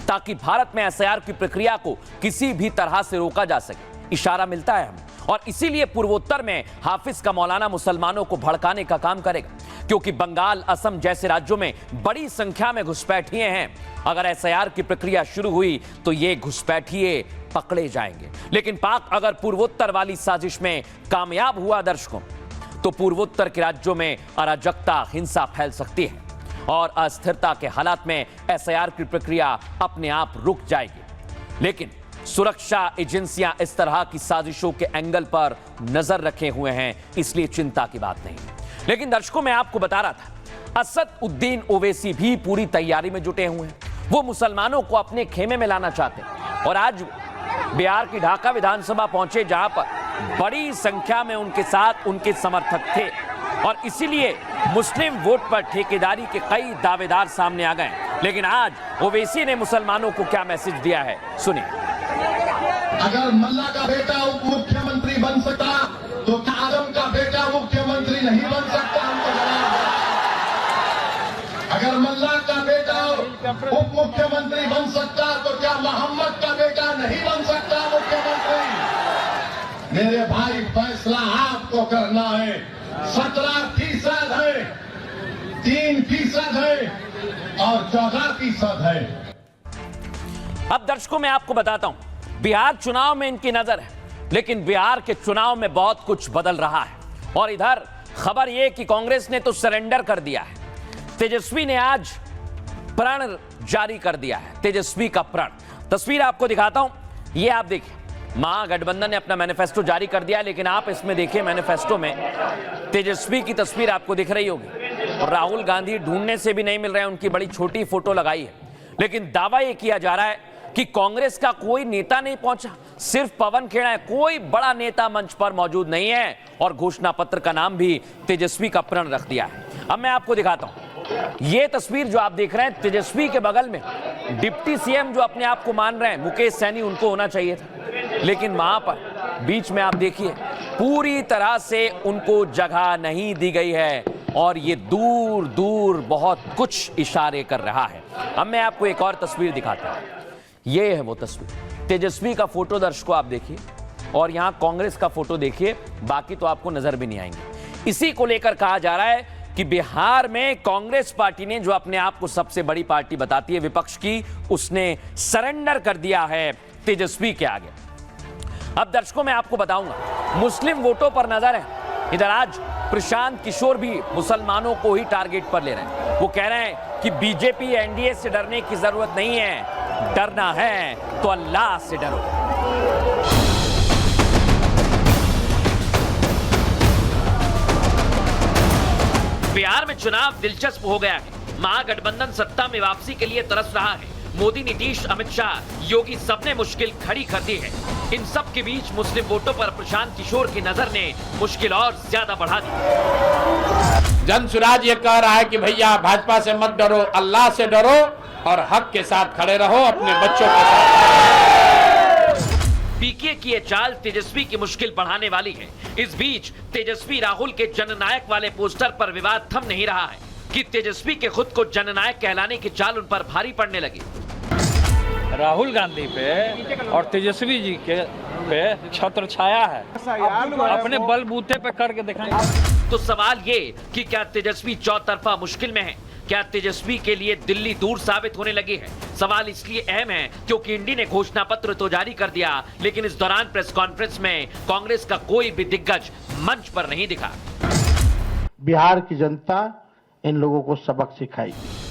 ताकि भारत में एसआईआर की प्रक्रिया को किसी भी तरह से रोका जा सके। इशारा मिलता है हमें, और इसीलिए पूर्वोत्तर में हाफिज का मौलाना मुसलमानों को भड़काने का काम करेगा, क्योंकि बंगाल, असम जैसे राज्यों में बड़ी संख्या में घुसपैठिए हैं। अगर एसआईआर की प्रक्रिया शुरू हुई तो ये घुसपैठिए पकड़े जाएंगे। लेकिन पाक अगर पूर्वोत्तर वाली साजिश में कामयाब हुआ दर्शकों, तो पूर्वोत्तर के राज्यों में अराजकता, हिंसा फैल सकती है और अस्थिरता के हालात में एसआईआर की प्रक्रिया अपने आप रुक जाएगी। लेकिन सुरक्षा एजेंसियां इस तरह की साजिशों के एंगल पर नजर रखे हुए हैं, इसलिए चिंता की बात नहीं। लेकिन दर्शकों, मैं आपको बता रहा था, असद उद्दीन ओवैसी भी पूरी तैयारी में जुटे हुए हैं। वो मुसलमानों को अपने खेमे में लाना चाहते हैं, और आज बिहार की ढाका विधानसभा पहुंचे, जहां पर बड़ी संख्या में उनके साथ उनके समर्थक थे, और इसीलिए मुस्लिम वोट पर ठेकेदारी के कई दावेदार सामने आ गए। लेकिन आज ओवैसी ने मुसलमानों को क्या मैसेज दिया है, सुनिए। अगर मल्ला का बेटा उप मुख्यमंत्री बन सकता तो क्या आदम का बेटा मुख्यमंत्री नहीं बन सकता? हमको जवाब दो। अगर मल्ला का बेटा उप मुख्यमंत्री बन सकता तो क्या मोहम्मद का बेटा नहीं बन सकता मुख्यमंत्री? मेरे भाई, फैसला आपको करना है। 17% है, 3% है और 14% है। अब दर्शकों, मैं आपको बताता हूं, बिहार चुनाव में इनकी नजर है, लेकिन बिहार के चुनाव में बहुत कुछ बदल रहा है। और इधर खबर यह कि कांग्रेस ने तो सरेंडर कर दिया है। तेजस्वी ने आज प्रण जारी कर दिया है, तेजस्वी का प्रण। तस्वीर आपको दिखाता हूं, ये आप देखिए, महागठबंधन ने अपना मैनिफेस्टो जारी कर दिया, लेकिन आप इसमें देखिए, मैनिफेस्टो में तेजस्वी की तस्वीर आपको दिख रही होगी, और राहुल गांधी ढूंढने से भी नहीं मिल रहे हैं, उनकी बड़ी छोटी फोटो लगाई है। लेकिन दावा यह किया जा रहा है कि कांग्रेस का कोई नेता नहीं पहुंचा, सिर्फ पवन खेड़ा है, कोई बड़ा नेता मंच पर मौजूद नहीं है, और घोषणा पत्र का नाम भी तेजस्वी का प्रण रख दिया है। अब मैं आपको दिखाता हूं, यह तस्वीर जो आप देख रहे हैं, तेजस्वी के बगल में डिप्टी सीएम जो अपने आप को मान रहे हैं, मुकेश सैनी, उनको होना चाहिए था, लेकिन वहां पर बीच में आप देखिए, पूरी तरह से उनको जगह नहीं दी गई है, और ये दूर दूर बहुत कुछ इशारे कर रहा है। अब मैं आपको एक और तस्वीर दिखाता हूं, ये है वो तस्वीर, तेजस्वी का फोटो दर्शकों आप देखिए, और यहां कांग्रेस का फोटो देखिए, बाकी तो आपको नजर भी नहीं आएंगे। इसी को लेकर कहा जा रहा है कि बिहार में कांग्रेस पार्टी ने, जो अपने आप को सबसे बड़ी पार्टी बताती है विपक्ष की, उसने सरेंडर कर दिया है तेजस्वी के आगे। अब दर्शकों, मैं आपको बताऊंगा, मुस्लिम वोटों पर नजर है। इधर आज प्रशांत किशोर भी मुसलमानों को ही टारगेट पर ले रहे हैं। वो कह रहे हैं कि बीजेपी एनडीए से डरने की जरूरत नहीं है, डरना है तो अल्लाह से डरो। बिहार में चुनाव दिलचस्प हो गया है। महागठबंधन सत्ता में वापसी के लिए तरस रहा है। मोदी, नीतीश, अमित शाह, योगी, सबने मुश्किल खड़ी कर दी है। इन सब के बीच मुस्लिम वोटों पर प्रशांत किशोर की नजर ने मुश्किल और ज्यादा बढ़ा दी। जन सुराज ये कह रहा है कि भैया भाजपा से मत डरो, अल्लाह से डरो और हक के साथ खड़े रहो, अपने बच्चों के साथ। पीके की ये चाल तेजस्वी की मुश्किल बढ़ाने वाली है। इस बीच तेजस्वी राहुल के जननायक वाले पोस्टर पर विवाद थम नहीं रहा है कि तेजस्वी के खुद को जननायक कहलाने की चाल उन पर भारी पड़ने लगी। राहुल गांधी पे और तेजस्वी जी के पे छत्र छाया है, अपने बलबूते पे करके दिखाएंगे। तो सवाल ये कि क्या तेजस्वी चौतरफा मुश्किल में है? क्या तेजस्वी के लिए दिल्ली दूर साबित होने लगी है? सवाल इसलिए अहम है क्योंकि इंडी ने घोषणा पत्र तो जारी कर दिया, लेकिन इस दौरान प्रेस कॉन्फ्रेंस में कांग्रेस का कोई भी दिग्गज मंच पर नहीं दिखा। बिहार की जनता इन लोगों को सबक सिखाएगी।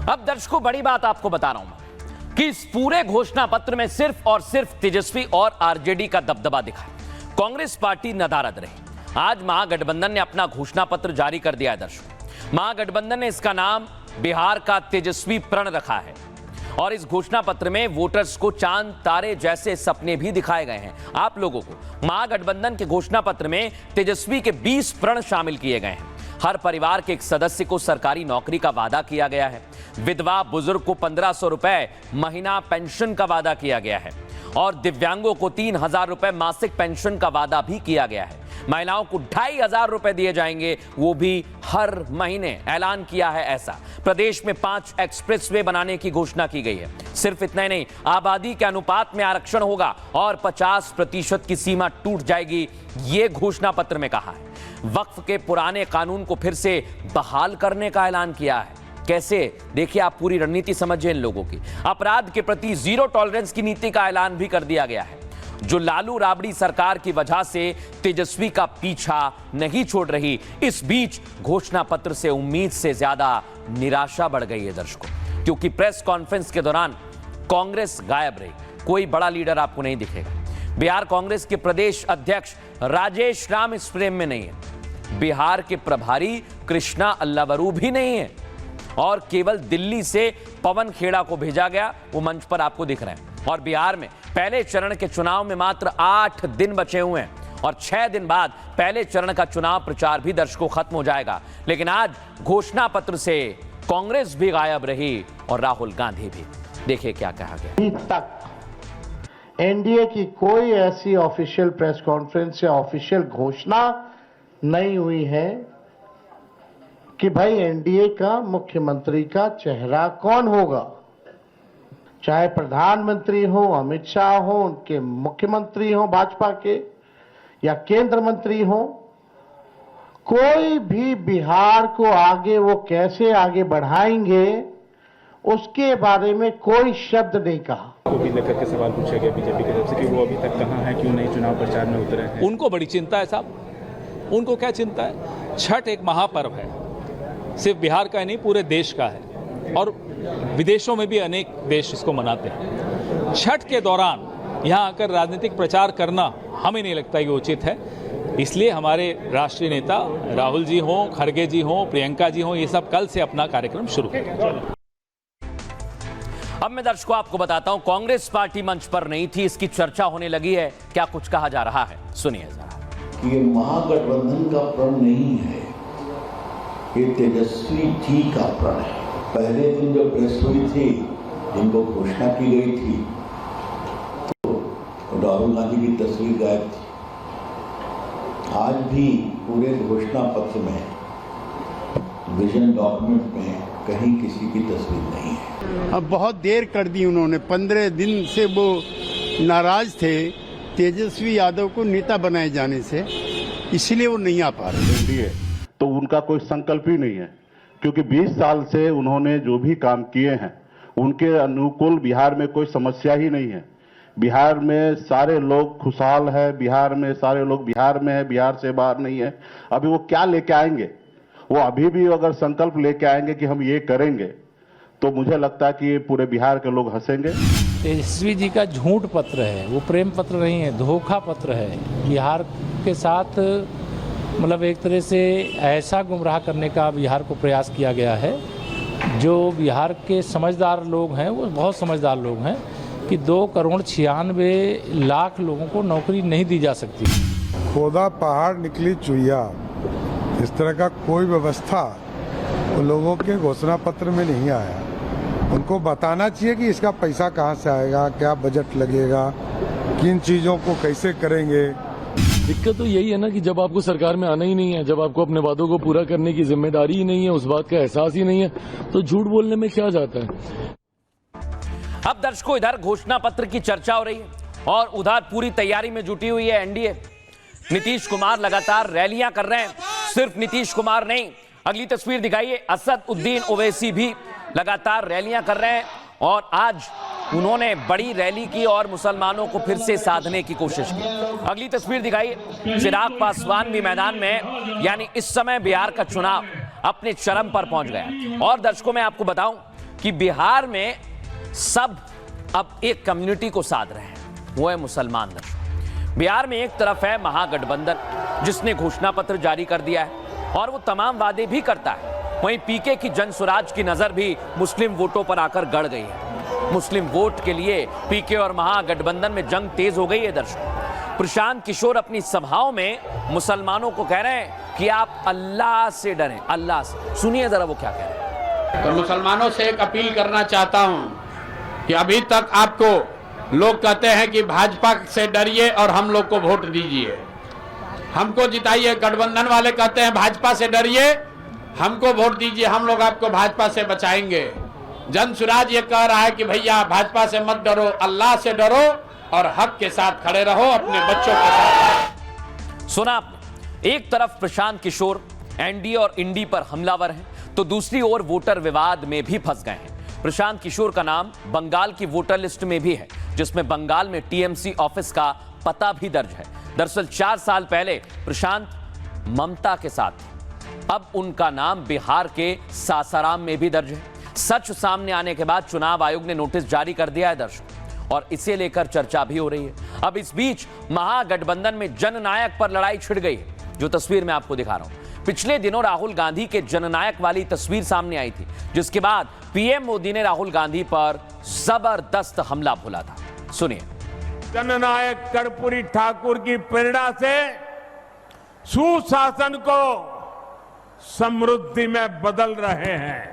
अब दर्शकों, बड़ी बात आपको बता रहा हूं कि इस पूरे घोषणा पत्र में सिर्फ और सिर्फ तेजस्वी और आरजेडी का दबदबा दिखा। कांग्रेस पार्टी नदारद रही। आज महागठबंधन ने अपना घोषणा पत्र जारी कर दिया है। दर्शकों, महागठबंधन ने इसका नाम बिहार का तेजस्वी प्रण रखा है और इस घोषणा पत्र में वोटर्स को चांद तारे जैसे सपने भी दिखाए गए हैं। आप लोगों को महागठबंधन के घोषणा पत्र में तेजस्वी के 20 प्रण शामिल किए गए हैं। हर परिवार के एक सदस्य को सरकारी नौकरी का वादा किया गया है। विधवा बुजुर्ग को 1500 रुपए महीना पेंशन का वादा किया गया है और दिव्यांगों को 3000 रुपए मासिक पेंशन का वादा भी किया गया है। महिलाओं को 2500 रुपए दिए जाएंगे, वो भी हर महीने, ऐलान किया है ऐसा। प्रदेश में 5 एक्सप्रेसवे बनाने की घोषणा की गई है। सिर्फ इतना ही नहीं, आबादी के अनुपात में आरक्षण होगा और 50% की सीमा टूट जाएगी, ये घोषणा पत्र में कहा है। वक्फ के पुराने कानून को फिर से बहाल करने का ऐलान किया है। कैसे, देखिए आप पूरी रणनीति समझिए इन लोगों की। अपराध के प्रति जीरो टॉलरेंस की नीति का ऐलान भी कर दिया गया है, जो लालू राबड़ी सरकार की वजह से तेजस्वी का पीछा नहीं छोड़ रही। इस बीच घोषणा पत्र से उम्मीद से ज्यादा निराशा बढ़ गई है दर्शकों, क्योंकि प्रेस कॉन्फ्रेंस के दौरान कांग्रेस गायब रही। कोई बड़ा लीडर आपको नहीं दिखेगा। बिहार कांग्रेस के प्रदेश अध्यक्ष राजेश राम इस फ्रेम में नहीं है। बिहार के प्रभारी कृष्णा अल्लावरू भी नहीं है और केवल दिल्ली से पवन खेड़ा को भेजा गया, वो मंच पर आपको दिख रहे हैं। और बिहार में पहले चरण के चुनाव में मात्र 8 दिन बचे हुए हैं और 6 दिन बाद पहले चरण का चुनाव प्रचार भी दर्शकों खत्म हो जाएगा। लेकिन आज घोषणा पत्र से कांग्रेस भी गायब रही और राहुल गांधी भी। देखिए क्या कहा गया। अभी तक एनडीए की कोई ऐसी ऑफिशियल प्रेस कॉन्फ्रेंस या ऑफिशियल घोषणा नहीं हुई है कि भाई एनडीए का मुख्यमंत्री का चेहरा कौन होगा। चाहे प्रधानमंत्री हो, अमित शाह हो, उनके मुख्यमंत्री हो भाजपा के, या केंद्र मंत्री हो, कोई भी बिहार को आगे वो कैसे आगे बढ़ाएंगे उसके बारे में कोई शब्द नहीं कहा। को भी लेकर के सवाल पूछा गया बीजेपी की तरफ से कि वो अभी तक कहां है, क्यों नहीं चुनाव प्रचार में उतरे हैं। उनको बड़ी चिंता है साहब। उनको क्या चिंता है? छठ एक महापर्व है, सिर्फ बिहार का नहीं पूरे देश का है और विदेशों में भी अनेक देश इसको मनाते हैं। छठ के दौरान यहाँ आकर राजनीतिक प्रचार करना हमें नहीं लगता कि उचित है। इसलिए हमारे राष्ट्रीय नेता राहुल जी हों, खड़गे जी हों, प्रियंका जी हों, ये सब कल से अपना कार्यक्रम शुरू करें। अब मैं दर्शकों आपको बताता हूं, कांग्रेस पार्टी मंच पर नहीं थी, इसकी चर्चा होने लगी है। क्या कुछ कहा जा रहा है, सुनिए जरा। ये महागठबंधन का प्रण नहीं है, ये तेजस्वी जी का प्रण है। पहले दिन जब प्रेस हुई थी, जिनको घोषणा की गई थी, तो राहुल गांधी की तस्वीर गायब थी। आज भी पूरे घोषणा पत्र में, विजन डॉक्यूमेंट में कहीं किसी की तस्वीर नहीं है। अब बहुत देर कर दी उन्होंने। 15 दिन से वो नाराज थे तेजस्वी यादव को नेता बनाए जाने से, इसलिए वो नहीं आ पा रहे। तो उनका कोई संकल्प ही नहीं है, क्योंकि 20 साल से उन्होंने जो भी काम किए हैं उनके अनुकूल बिहार में कोई समस्या ही नहीं है। बिहार में सारे लोग खुशहाल है, बिहार में सारे लोग बिहार में है, बिहार से बाहर नहीं है। अभी वो क्या लेके आएंगे? वो अभी भी अगर संकल्प लेके आएंगे कि हम ये करेंगे, तो मुझे लगता है कि ये पूरे बिहार के लोग हंसेंगे। तेजस्वी जी का झूठ पत्र है, वो प्रेम पत्र नहीं है, धोखा पत्र है। बिहार के साथ मतलब एक तरह से ऐसा गुमराह करने का बिहार को प्रयास किया गया है। जो बिहार के समझदार लोग हैं, वो बहुत समझदार लोग हैं कि 2,96,00,000 लोगों को नौकरी नहीं दी जा सकती। खोदा पहाड़ निकली चुईया, इस तरह का कोई व्यवस्था उन लोगों के घोषणा पत्र में नहीं आया। उनको बताना चाहिए कि इसका पैसा कहाँ से आएगा, क्या बजट लगेगा, किन चीज़ों को कैसे करेंगे। दिक्कत तो यही है ना कि जब आपको सरकार में आना ही नहीं है, जब आपको अपने वादों को पूरा करने की जिम्मेदारी ही नहीं है, उस बात का एहसास ही नहीं है, तो झूठ बोलने में क्या जाता है। अब दर्शकों, इधर घोषणा पत्र की चर्चा हो रही है और उधर पूरी तैयारी में जुटी हुई है एनडीए। नीतीश कुमार लगातार रैलियां कर रहे हैं। सिर्फ नीतीश कुमार नहीं, अगली तस्वीर दिखाइए, असद उद्दीन ओवैसी भी लगातार रैलियां कर रहे हैं और आज उन्होंने बड़ी रैली की और मुसलमानों को फिर से साधने की कोशिश की। अगली तस्वीर दिखाइए, चिराग पासवान भी मैदान में है। यानी इस समय बिहार का चुनाव अपने चरम पर पहुंच गया। और दर्शकों, मैं आपको बताऊं कि बिहार में सब अब एक कम्युनिटी को साध रहे हैं, वो है मुसलमान दर्शक। बिहार में एक तरफ है महागठबंधन, जिसने घोषणा पत्र जारी कर दिया है और वो तमाम वादे भी करता है, वहीं पीके की जन स्वराज की नजर भी मुस्लिम वोटों पर आकर गड़ गई है। मुस्लिम वोट के लिए पीके और महागठबंधन में जंग तेज हो गई है। दर्शकों, प्रशांत किशोर अपनी सभाओं में मुसलमानों को कह रहे हैं कि आप अल्लाह से डरें, अल्लाह से। सुनिए जरा वो क्या कह रहे हैं। तो मुसलमानों से एक अपील करना चाहता हूं कि अभी तक आपको लोग कहते हैं कि भाजपा से डरिए और हम लोग को वोट दीजिए, हमको जिताइए। गठबंधन वाले कहते हैं भाजपा से डरिए, हमको वोट दीजिए, हम लोग आपको भाजपा से बचाएंगे। जन स्वराज ये कह रहा है कि भैया भाजपा से मत डरो, अल्लाह से डरो और हक के साथ खड़े रहो, अपने बच्चों के साथ। सुना आपने, एक तरफ प्रशांत किशोर एनडीए और इंडी पर हमलावर हैं, तो दूसरी ओर वोटर विवाद में भी फंस गए हैं। प्रशांत किशोर का नाम बंगाल की वोटर लिस्ट में भी है, जिसमें बंगाल में टीएमसी ऑफिस का पता भी दर्ज है। दरअसल 4 साल पहले प्रशांत ममता के साथ, अब उनका नाम बिहार के सासाराम में भी दर्ज है। सच सामने आने के बाद चुनाव आयोग ने नोटिस जारी कर दिया है दर्शकों, और इसे लेकर चर्चा भी हो रही है। अब इस बीच महागठबंधन में जननायक पर लड़ाई छिड़ गई है, जो तस्वीर मैं आपको दिखा रहा हूं। पिछले दिनों राहुल गांधी के जननायक वाली तस्वीर सामने आई थी, जिसके बाद पीएम मोदी ने राहुल गांधी पर जबरदस्त हमला बोला था। सुनिए। जननायक कर्पूरी ठाकुर की प्रेरणा से सुशासन को समृद्धि में बदल रहे हैं,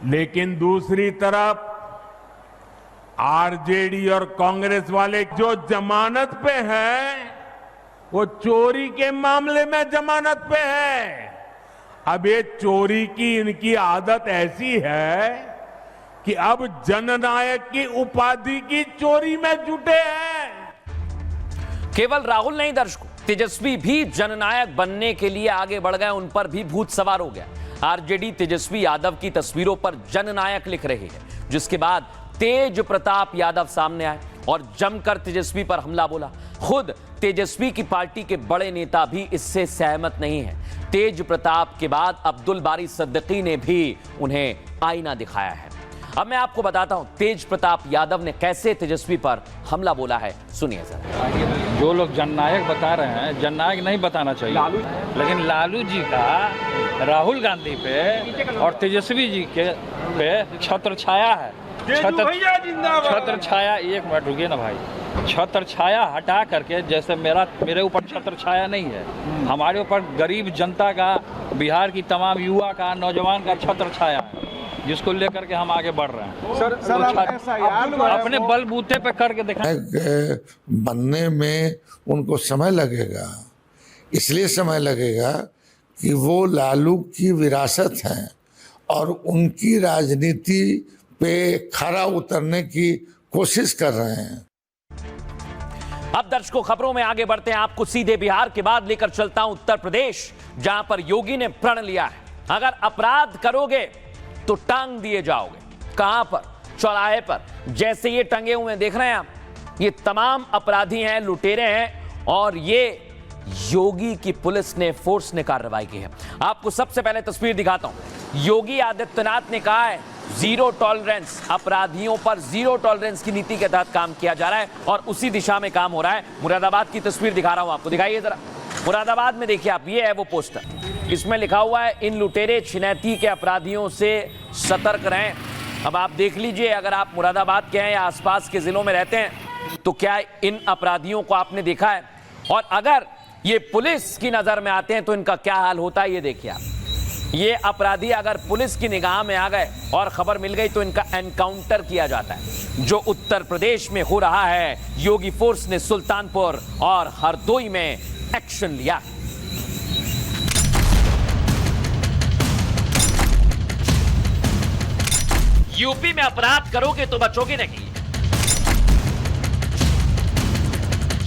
लेकिन दूसरी तरफ आरजेडी और कांग्रेस वाले जो जमानत पे हैं, वो चोरी के मामले में जमानत पे है। अब ये चोरी की इनकी आदत ऐसी है कि अब जननायक की उपाधि की चोरी में जुटे हैं। केवल राहुल नहीं दर्शकों, तेजस्वी भी जननायक बनने के लिए आगे बढ़ गए, उन पर भी भूत सवार हो गया। आरजेडी तेजस्वी यादव की तस्वीरों पर जननायक लिख रही है, जिसके बाद तेज प्रताप यादव सामने आए और जमकर तेजस्वी पर हमला बोला। खुद तेजस्वी की पार्टी के बड़े नेता भी इससे सहमत नहीं है। तेज प्रताप के बाद अब्दुल बारी सिद्दीकी ने भी उन्हें आईना दिखाया है। अब मैं आपको बताता हूं तेज प्रताप यादव ने कैसे तेजस्वी पर हमला बोला है, सुनिए जरा। जो लोग जननायक बता रहे हैं, जननायक नहीं बताना चाहिए, लेकिन लालू जी का राहुल गांधी पे और तेजस्वी जी के पे छत्र छाया है। छत्र छाया, एक मिनट रुकिए ना भाई, छत्र छाया हटा करके, जैसे मेरे ऊपर छत्र छाया नहीं है, हमारे ऊपर गरीब जनता का, बिहार की तमाम युवा का, नौजवान का छत्र छाया है, जिसको लेकर के हम आगे बढ़ रहे हैं। सर, अपने बलबूते पे करके दिखाएं। बनने में उनको समय लगेगा, इसलिए समय लगेगा कि वो लालू की विरासत है और उनकी राजनीति पे खरा उतरने की कोशिश कर रहे हैं। अब दर्शकों, खबरों में आगे बढ़ते हैं। आपको सीधे बिहार के बाद लेकर चलता हूं उत्तर प्रदेश, जहां पर योगी ने प्रण लिया है, अगर अपराध करोगे तो टांग दिए जाओगे। कहां पर? चौराहे पर। जैसे ये टंगे हुए देख रहे हैं आप, ये तमाम अपराधी हैं, लुटेरे हैं, और ये योगी की पुलिस ने, फोर्स ने कार्रवाई की है। आपको सबसे पहले तस्वीर दिखाता हूं। योगी आदित्यनाथ ने कहा है जीरो टॉलरेंस, अपराधियों पर जीरो टॉलरेंस की नीति के तहत काम किया जा रहा है और उसी दिशा में काम हो रहा है। मुरादाबाद की तस्वीर दिखा रहा हूं आपको, दिखाइए जरा। मुरादाबाद में देखिए आप, ये है वो पोस्टर, इसमें लिखा हुआ है इन लुटेरे छिनैती के अपराधियों से सतर्क रहें। अब आप देख लीजिए, अगर आप मुरादाबाद के हैं या आसपास के जिलों में रहते हैं तो क्या इन अपराधियों को आपने देखा है, और अगर ये पुलिस की नजर में आते हैं तो इनका क्या हाल होता है, ये देखिए आप। ये अपराधी अगर पुलिस की निगाह में आ गए और खबर मिल गई तो इनका एनकाउंटर किया जाता है, जो उत्तर प्रदेश में हो रहा है। योगी फोर्स ने सुल्तानपुर और हरदोई में एक्शन लिया। यूपी में अपराध करोगे तो बचोगे नहीं।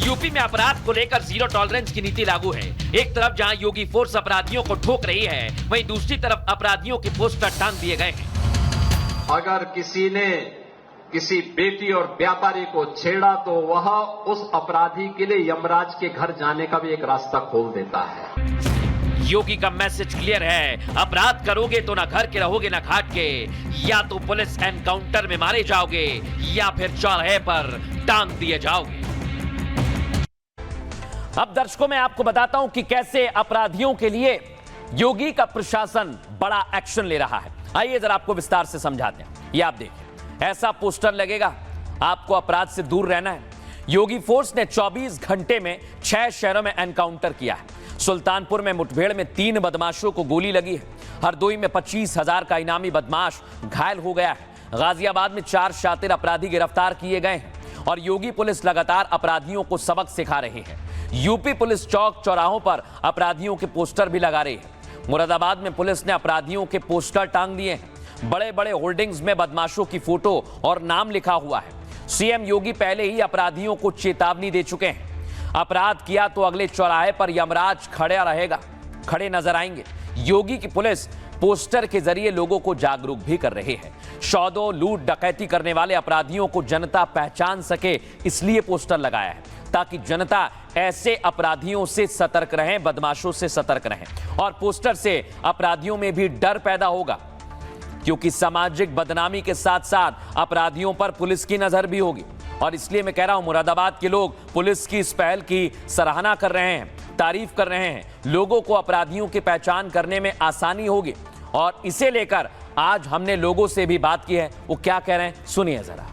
यूपी में अपराध को लेकर जीरो टॉलरेंस की नीति लागू है। एक तरफ जहां योगी फोर्स अपराधियों को ठोक रही है, वहीं दूसरी तरफ अपराधियों के पोस्टर टांग दिए गए हैं। अगर किसी ने किसी बेटी और व्यापारी को छेड़ा तो वह उस अपराधी के लिए यमराज के घर जाने का भी एक रास्ता खोल देता है। योगी का मैसेज क्लियर है, अपराध करोगे तो ना घर के रहोगे ना घाट के, या तो पुलिस एनकाउंटर में मारे जाओगे या फिर चौराहे पर टांग दिए जाओगे। अब दर्शकों, मैं आपको बताता हूं कि कैसे अपराधियों के लिए योगी का प्रशासन बड़ा एक्शन ले रहा है। आइए जरा आपको विस्तार से समझाते हैं। ये आप देखिए, ऐसा पोस्टर लगेगा, आपको अपराध से दूर रहना है। योगी फोर्स ने 24 घंटे में 6 शहरों में एनकाउंटर किया है। सुल्तानपुर में मुठभेड़ में 3 बदमाशों को गोली लगी है। हरदोई में 25,000 का इनामी बदमाश घायल हो गया है। गाजियाबाद में 4 शातिर अपराधी गिरफ्तार किए गए हैं और योगी पुलिस लगातार अपराधियों को सबक सिखा रही है। यूपी पुलिस चौक चौराहों पर अपराधियों के पोस्टर भी लगा रही है। मुरादाबाद में पुलिस ने अपराधियों के पोस्टर टांग दिए हैं। बड़े बड़े होर्डिंग्स में बदमाशों की फोटो और नाम लिखा हुआ है। सीएम योगी पहले ही अपराधियों को चेतावनी दे चुके हैं, अपराध किया तो अगले चौराहे पर यमराज खड़े नजर आएंगे। योगी की पुलिस पोस्टर के जरिए लोगों को जागरूक भी कर रही है। सौदों, लूट, डकैती करने वाले अपराधियों को जनता पहचान सके, इसलिए पोस्टर लगाया है ताकि जनता ऐसे अपराधियों से सतर्क रहें, बदमाशों से सतर्क रहें। और पोस्टर से अपराधियों में भी डर पैदा होगा, क्योंकि सामाजिक बदनामी के साथ साथ अपराधियों पर पुलिस की नजर भी होगी। और इसलिए मैं कह रहा हूं, मुरादाबाद के लोग पुलिस की इस पहल की सराहना कर रहे हैं, तारीफ कर रहे हैं। लोगों को अपराधियों की पहचान करने में आसानी होगी और इसे लेकर आज हमने लोगों से भी बात की है। वो क्या कह रहे हैं, सुनिए जरा।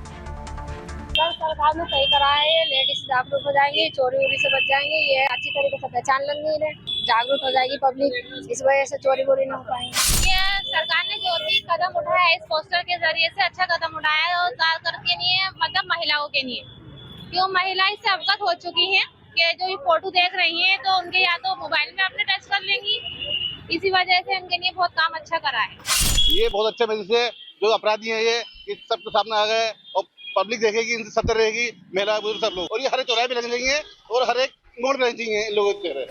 सरकार ने सही करा है, ये लेडीज जागरूक हो जाएंगी, चोरी वोरी से बच जाएंगे, ये अच्छी तरीके से पहचान लेंगे, जागरूक हो जाएगी पब्लिक, इस वजह से चोरी वोरी न हो पाएंगे। ये सरकार ने जो भी कदम उठाया है इस पोस्टर के जरिए से अच्छा कदम उठाया है, और खासकर के लिए मतलब महिलाओं के लिए, क्यों महिलाएं इससे अवगत हो चुकी हैं कि जो ये फोटो देख रही हैं तो उनके या तो मोबाइल में अपने टच कर लेंगी, इसी वजह से उनके लिए बहुत काम अच्छा करा है। ये बहुत अच्छे वजह से जो अपराधी हैं ये सबके सामने आ गए और पब्लिक देखेगी, इनसे सतर्क रहेगी, महिला बुजुर्ग सब लोग, और ये हर एक चौराहे पे लगने चाहिए और हर एक मोड़ पे लगने चाहिए इन लोगों के चेहरे।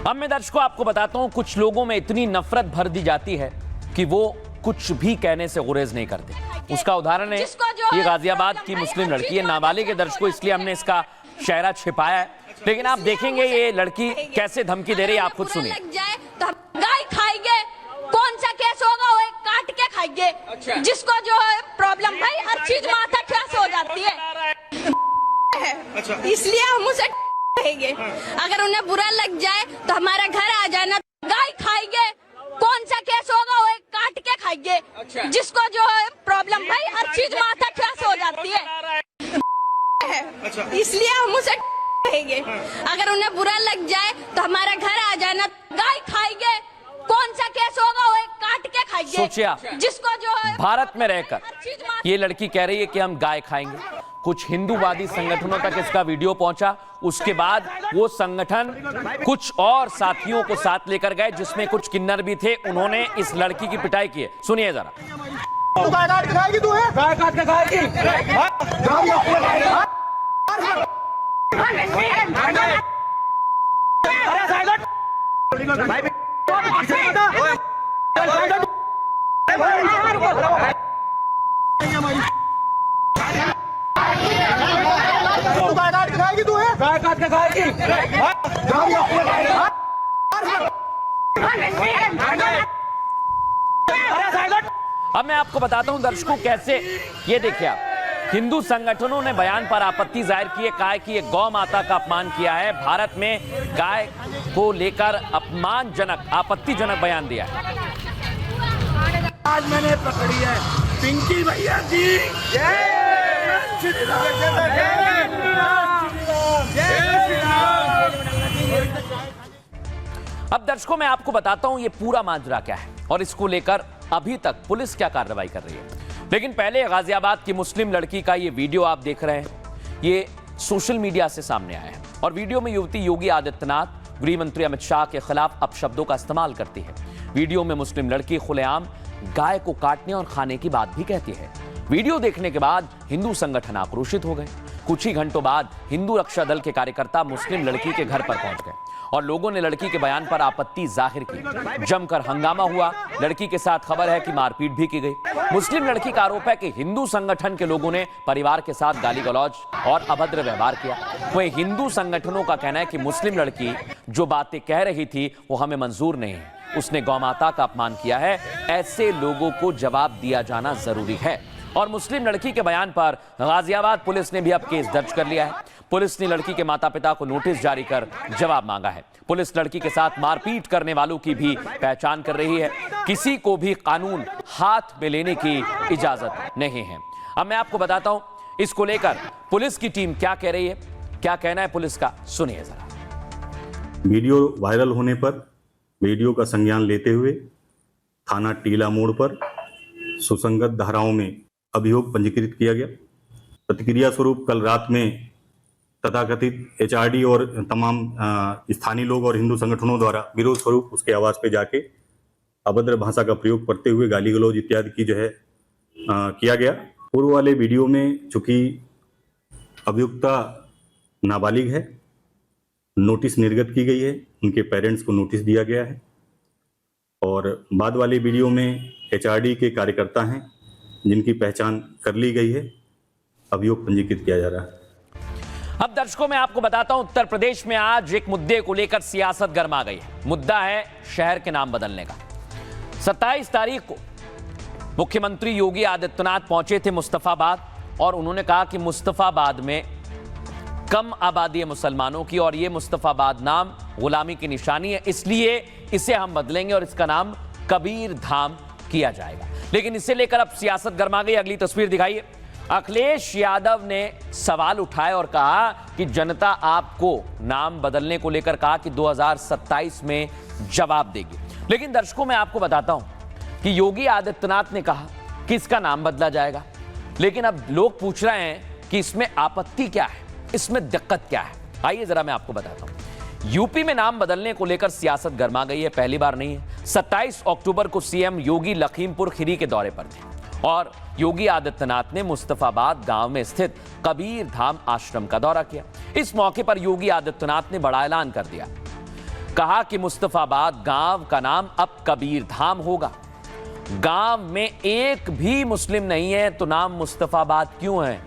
अब मैं दर्शकों आपको बताता हूं, कुछ लोगों में इतनी नफरत भर दी जाती है कि वो कुछ भी कहने से गुरेज नहीं करते। उसका उदाहरण है ये गाजियाबाद की मुस्लिम लड़की है, नाबालिग है दर्शकों, इसलिए हमने इसका चेहरा छिपाया है, लेकिन आप देखेंगे ये लड़की कैसे धमकी दे रही है, आप खुद सुनिए। गाय खाएंगे, कौन सा केस होगा वो काट के खाएंगे, जिसको जो है प्रॉब्लम भाई हर चीज माथा ठेस हो जाती है, इसलिए हम उसे कहेंगे। अगर उन्हें बुरा लग जाए तो हमारा घर आ जाना। गाय खाएंगे, कौन सा केस होगा वो काट के खाएंगे, जिसको जो है प्रॉब्लम भाई हर चीज माथा ठेस हो जाती है, इसलिए हम उसे कहेंगे। अगर उन्हें बुरा लग जाए तो हमारा घर आ जाना। गाय खाएंगे, कौन सा केस होगा वो काट के खाएंगे। सोचिए आप, जिसको जो है भारत में रहकर ये लड़की कह रही है कि हम गाय खाएंगे। कुछ हिंदूवादी संगठनों तक इसका वीडियो पहुंचा, उसके बाद वो संगठन कुछ और साथियों को साथ लेकर गए, जिसमें कुछ किन्नर भी थे, उन्होंने इस लड़की की पिटाई की है। सुनिए जरा। अब मैं आपको बताता हूं दर्शकों कैसे, ये देखिए आप, हिंदू संगठनों ने बयान पर आपत्ति जाहिर की है, कहा कि ये गौ माता का अपमान किया है, भारत में गाय को लेकर अपमानजनक, आपत्तिजनक बयान दिया है। आज मैंने पकड़ी है पिंकी भैया की। अब दर्शकों मैं आपको बताता हूं ये पूरा माजरा क्या है और इसको लेकर अभी तक पुलिस क्या कार्रवाई कर रही है। लेकिन पहले गाजियाबाद की मुस्लिम लड़की का ये वीडियो आप देख रहे हैं, ये सोशल मीडिया से सामने आया है और वीडियो में युवती योगी आदित्यनाथ, गृह मंत्री अमित शाह के खिलाफ अपशब्दों का इस्तेमाल करती है। वीडियो में मुस्लिम लड़की खुलेआम गाय को काटने और खाने की बात भी कहती है। वीडियो देखने के बाद हिंदू संगठन आक्रोशित हो गए। कुछ ही घंटों बाद हिंदू रक्षा दल के कार्यकर्ता मुस्लिम लड़की के घर पर पहुंच गए और लोगों ने लड़की के बयान पर आपत्ति जाहिर की। जमकर हंगामा हुआ। लड़की के साथ खबर है कि मारपीट भी की गई। मुस्लिम लड़की का आरोप है कि हिंदू संगठन के लोगों ने परिवार के साथ गाली गलौज और अभद्र व्यवहार किया। वहीं हिंदू संगठनों का कहना है कि मुस्लिम लड़की जो बातें कह रही थी वो हमें मंजूर नहीं है, उसने गौ माता का अपमान किया है, ऐसे लोगों को जवाब दिया जाना जरूरी है। और मुस्लिम लड़की के बयान पर गाजियाबाद पुलिस ने भी अब केस दर्ज कर लिया है। पुलिस ने लड़की के माता पिता को नोटिस जारी कर जवाब मांगा है। पुलिस लड़की के साथ मारपीट करने वालों की भी पहचान कर रही है। किसी को भी कानून हाथ में लेने की इजाजत नहीं है। अब मैं आपको बताता हूं इसको लेकर पुलिस की टीम क्या कह रही है, क्या कहना है पुलिस का, सुनिए जरा। वीडियो वायरल होने पर वीडियो का संज्ञान लेते हुए थाना टीला मोड़ पर सुसंगत धाराओं में अभियोग पंजीकृत किया गया। प्रतिक्रिया स्वरूप कल रात में तथाकथित HRD और तमाम स्थानीय लोग और हिंदू संगठनों द्वारा विरोध स्वरूप उसके आवास पे जाके अभद्र भाषा का प्रयोग करते हुए गाली गलौज इत्यादि की जो है किया गया। पूर्व वाले वीडियो में चूंकि अभियुक्ता नाबालिग है, नोटिस निर्गत की गई है, उनके पेरेंट्स को नोटिस दिया गया है और बाद वाले वीडियो में HRD के कार्यकर्ता हैं जिनकी पहचान कर ली गई है। अभियोग पंजीकृत किया जा रहा है। अब दर्शकों मैं आपको बताता हूं, उत्तर प्रदेश में आज एक मुद्दे को लेकर सियासत गर्मा गई है। मुद्दा है शहर के नाम बदलने का। 27 तारीख को मुख्यमंत्री योगी आदित्यनाथ पहुंचे थे मुस्तफाबाद और उन्होंने कहा कि मुस्तफाबाद में कम आबादी है मुसलमानों की और ये मुस्तफाबाद नाम गुलामी की निशानी है, इसलिए इसे हम बदलेंगे और इसका नाम कबीर धाम किया जाएगा। लेकिन इसे लेकर अब सियासत गर्मा गई। अगली तस्वीर दिखाइए। अखिलेश यादव ने सवाल उठाए और कहा कि जनता आपको नाम बदलने को लेकर कहा कि 2027 में जवाब देगी। लेकिन दर्शकों मैं आपको बताता हूं कि योगी आदित्यनाथ ने कहा कि इसका नाम बदला जाएगा, लेकिन अब लोग पूछ रहे हैं कि इसमें आपत्ति क्या है, इसमें दिक्कत क्या है। आइए जरा मैं आपको बताता हूं। यूपी में नाम बदलने को लेकर सियासत गर्मा गई है, पहली बार नहीं है। 27 अक्टूबर को सीएम योगी लखीमपुर खीरी के दौरे पर थे और योगी आदित्यनाथ ने मुस्तफाबाद गांव में स्थित कबीर धाम आश्रम का दौरा किया। इस मौके पर योगी आदित्यनाथ ने बड़ा ऐलान कर दिया, कहा कि मुस्तफाबाद गांव का नाम अब कबीर धाम होगा। गांव में एक भी मुस्लिम नहीं है तो नाम मुस्तफाबाद क्यों है?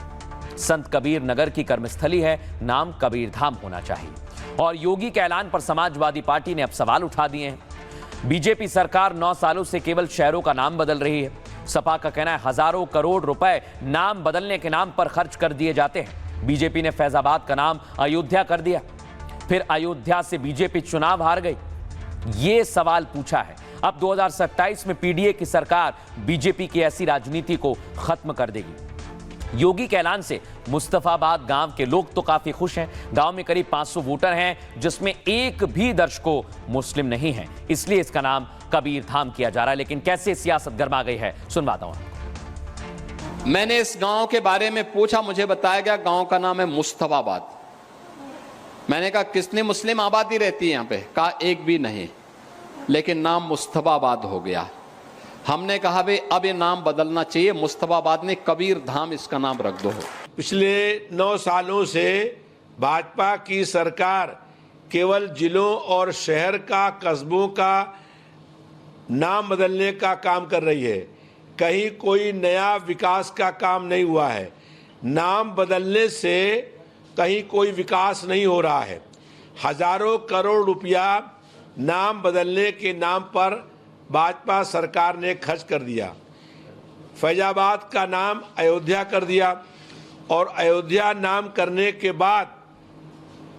संत कबीर नगर की कर्मस्थली है, नाम कबीर धाम होना चाहिए। और योगी के ऐलान पर समाजवादी पार्टी ने अब सवाल उठा दिए हैं। बीजेपी सरकार 9 सालों से केवल शहरों का नाम बदल रही है। सपा का कहना है हजारों करोड़ रुपए नाम बदलने के नाम पर खर्च कर दिए जाते हैं। बीजेपी ने फैजाबाद का नाम अयोध्या कर दिया, फिर अयोध्या से बीजेपी चुनाव हार गई। ये सवाल पूछा है। अब 2027 में पीडीए की सरकार बीजेपी की ऐसी राजनीति को खत्म कर देगी। योगी के ऐलान से मुस्तफाबाद गांव के लोग तो काफी खुश हैं। गांव में करीब 500 वोटर हैं जिसमें एक भी दर्शकों मुस्लिम नहीं है, इसलिए इसका नाम कबीर धाम किया जा रहा है। लेकिन कैसे सियासत गर्मा गई है, सुनवाता हूं। मैंने इस गांव के बारे में पूछा, मुझे बताया गया गांव का नाम है मुस्तफाबाद। मैंने कहा कितनी मुस्लिम आबादी रहती है यहाँ पे? कहा एक भी नहीं, लेकिन नाम मुस्तफाबाद हो गया। हमने कहा भाई अब ये नाम बदलना चाहिए, मुस्तफाबाद ने कबीर धाम इसका नाम रख दो। पिछले 9 सालों से भाजपा की सरकार केवल जिलों और शहर का, कस्बों का नाम बदलने का काम कर रही है। कहीं कोई नया विकास का काम नहीं हुआ है। नाम बदलने से कहीं कोई विकास नहीं हो रहा है। हजारों करोड़ रुपया नाम बदलने के नाम पर भाजपा सरकार ने खर्च कर दिया। फैजाबाद का नाम अयोध्या कर दिया और अयोध्या नाम करने के बाद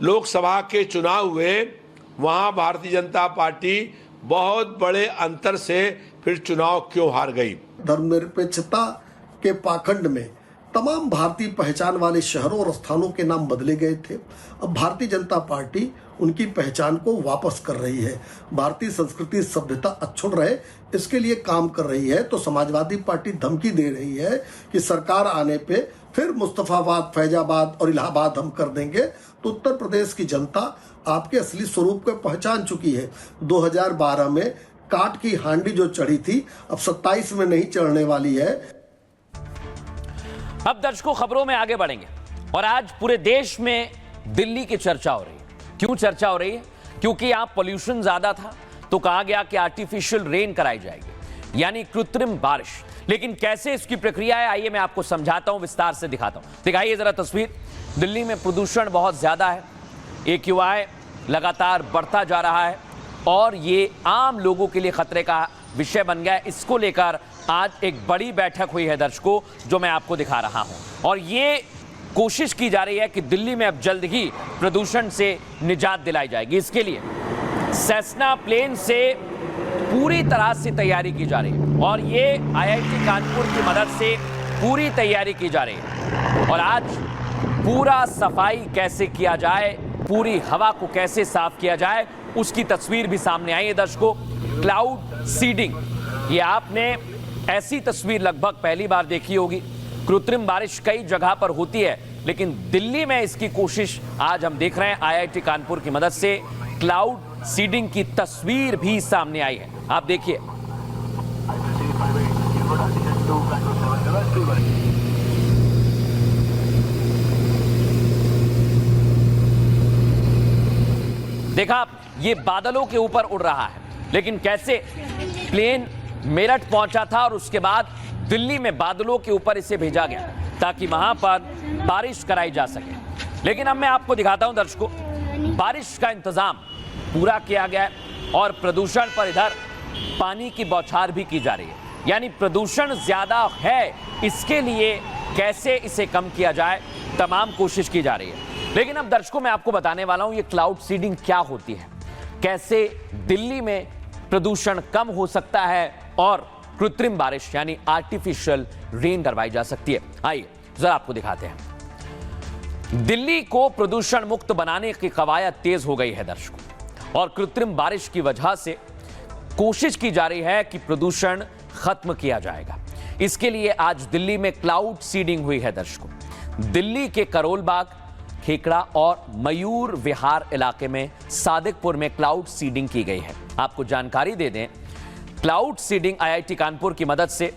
लोकसभा के चुनाव हुए, वहां भारतीय जनता पार्टी बहुत बड़े अंतर से फिर चुनाव क्यों हार गई? धर्मनिरपेक्षता के पाखंड में तमाम भारतीय पहचान वाले शहरों और स्थानों के नाम बदले गए थे। अब भारतीय जनता पार्टी उनकी पहचान को वापस कर रही है। भारतीय संस्कृति सभ्यता अक्षुण्ण रहे, इसके लिए काम कर रही है। तो समाजवादी पार्टी धमकी दे रही है कि सरकार आने पे फिर मुस्तफाबाद, फैजाबाद और इलाहाबाद हम कर देंगे। तो उत्तर प्रदेश की जनता आपके असली स्वरूप को पहचान चुकी है। 2012 में काट की हांडी जो चढ़ी थी, अब 27 में नहीं चढ़ने वाली है। अब दर्शकों खबरों में आगे बढ़ेंगे और आज पूरे देश में दिल्ली की चर्चा हो रही है। क्यों चर्चा हो रही है? क्योंकि यहां पोल्यूशन ज्यादा था तो कहा गया कि आर्टिफिशियल रेन कराई जाएगी, यानी कृत्रिम बारिश। लेकिन कैसे इसकी प्रक्रिया है, आइए मैं आपको समझाता हूं, विस्तार से दिखाता हूं। दिखाइए जरा तस्वीर। दिल्ली में प्रदूषण बहुत ज्यादा है, AQI लगातार बढ़ता जा रहा है और ये आम लोगों के लिए खतरे का विषय बन गया है। इसको लेकर आज एक बड़ी बैठक हुई है दर्शकों, जो मैं आपको दिखा रहा हूं। और ये कोशिश की जा रही है कि दिल्ली में अब जल्द ही प्रदूषण से निजात दिलाई जाएगी। इसके लिए सेस्ना प्लेन से पूरी तरह से तैयारी की जा रही है और ये IIT कानपुर की मदद से पूरी तैयारी की जा रही है। और आज पूरा सफाई कैसे किया जाए, पूरी हवा को कैसे साफ किया जाए, उसकी तस्वीर भी सामने आई है दर्शकों। क्लाउड सीडिंग, ये आपने ऐसी तस्वीर लगभग पहली बार देखी होगी। कृत्रिम बारिश कई जगह पर होती है, लेकिन दिल्ली में इसकी कोशिश आज हम देख रहे हैं IIT कानपुर की मदद से। क्लाउड सीडिंग की तस्वीर भी सामने आई है, आप देखिए। देखा आप, ये बादलों के ऊपर उड़ रहा है, लेकिन कैसे प्लेन मेरठ पहुंचा था और उसके बाद दिल्ली में बादलों के ऊपर इसे भेजा गया ताकि वहां पर बारिश कराई जा सके। लेकिन अब मैं आपको दिखाता हूं दर्शकों, बारिश का इंतजाम पूरा किया गया है और प्रदूषण पर इधर पानी की बौछार भी की जा रही है। यानी प्रदूषण ज्यादा है, इसके लिए कैसे इसे कम किया जाए, तमाम कोशिश की जा रही है। लेकिन अब दर्शकों मैं आपको बताने वाला हूं ये क्लाउड सीडिंग क्या होती है, कैसे दिल्ली में प्रदूषण कम हो सकता है और कृत्रिम बारिश यानी आर्टिफिशियल रेन करवाई जा सकती है। आइए जरा आपको दिखाते हैं। दिल्ली को प्रदूषण मुक्त बनाने की कवायद तेज हो गई है दर्शकों, और कृत्रिम बारिश की वजह से कोशिश की जा रही है कि प्रदूषण खत्म किया जाएगा। इसके लिए आज दिल्ली में क्लाउड सीडिंग हुई है दर्शकों। दिल्ली के करोल बाग, खेकड़ा और मयूर विहार इलाके में सादिकपुर में क्लाउड सीडिंग की गई है। आपको जानकारी दे दें, क्लाउड सीडिंग IIT कानपुर की मदद से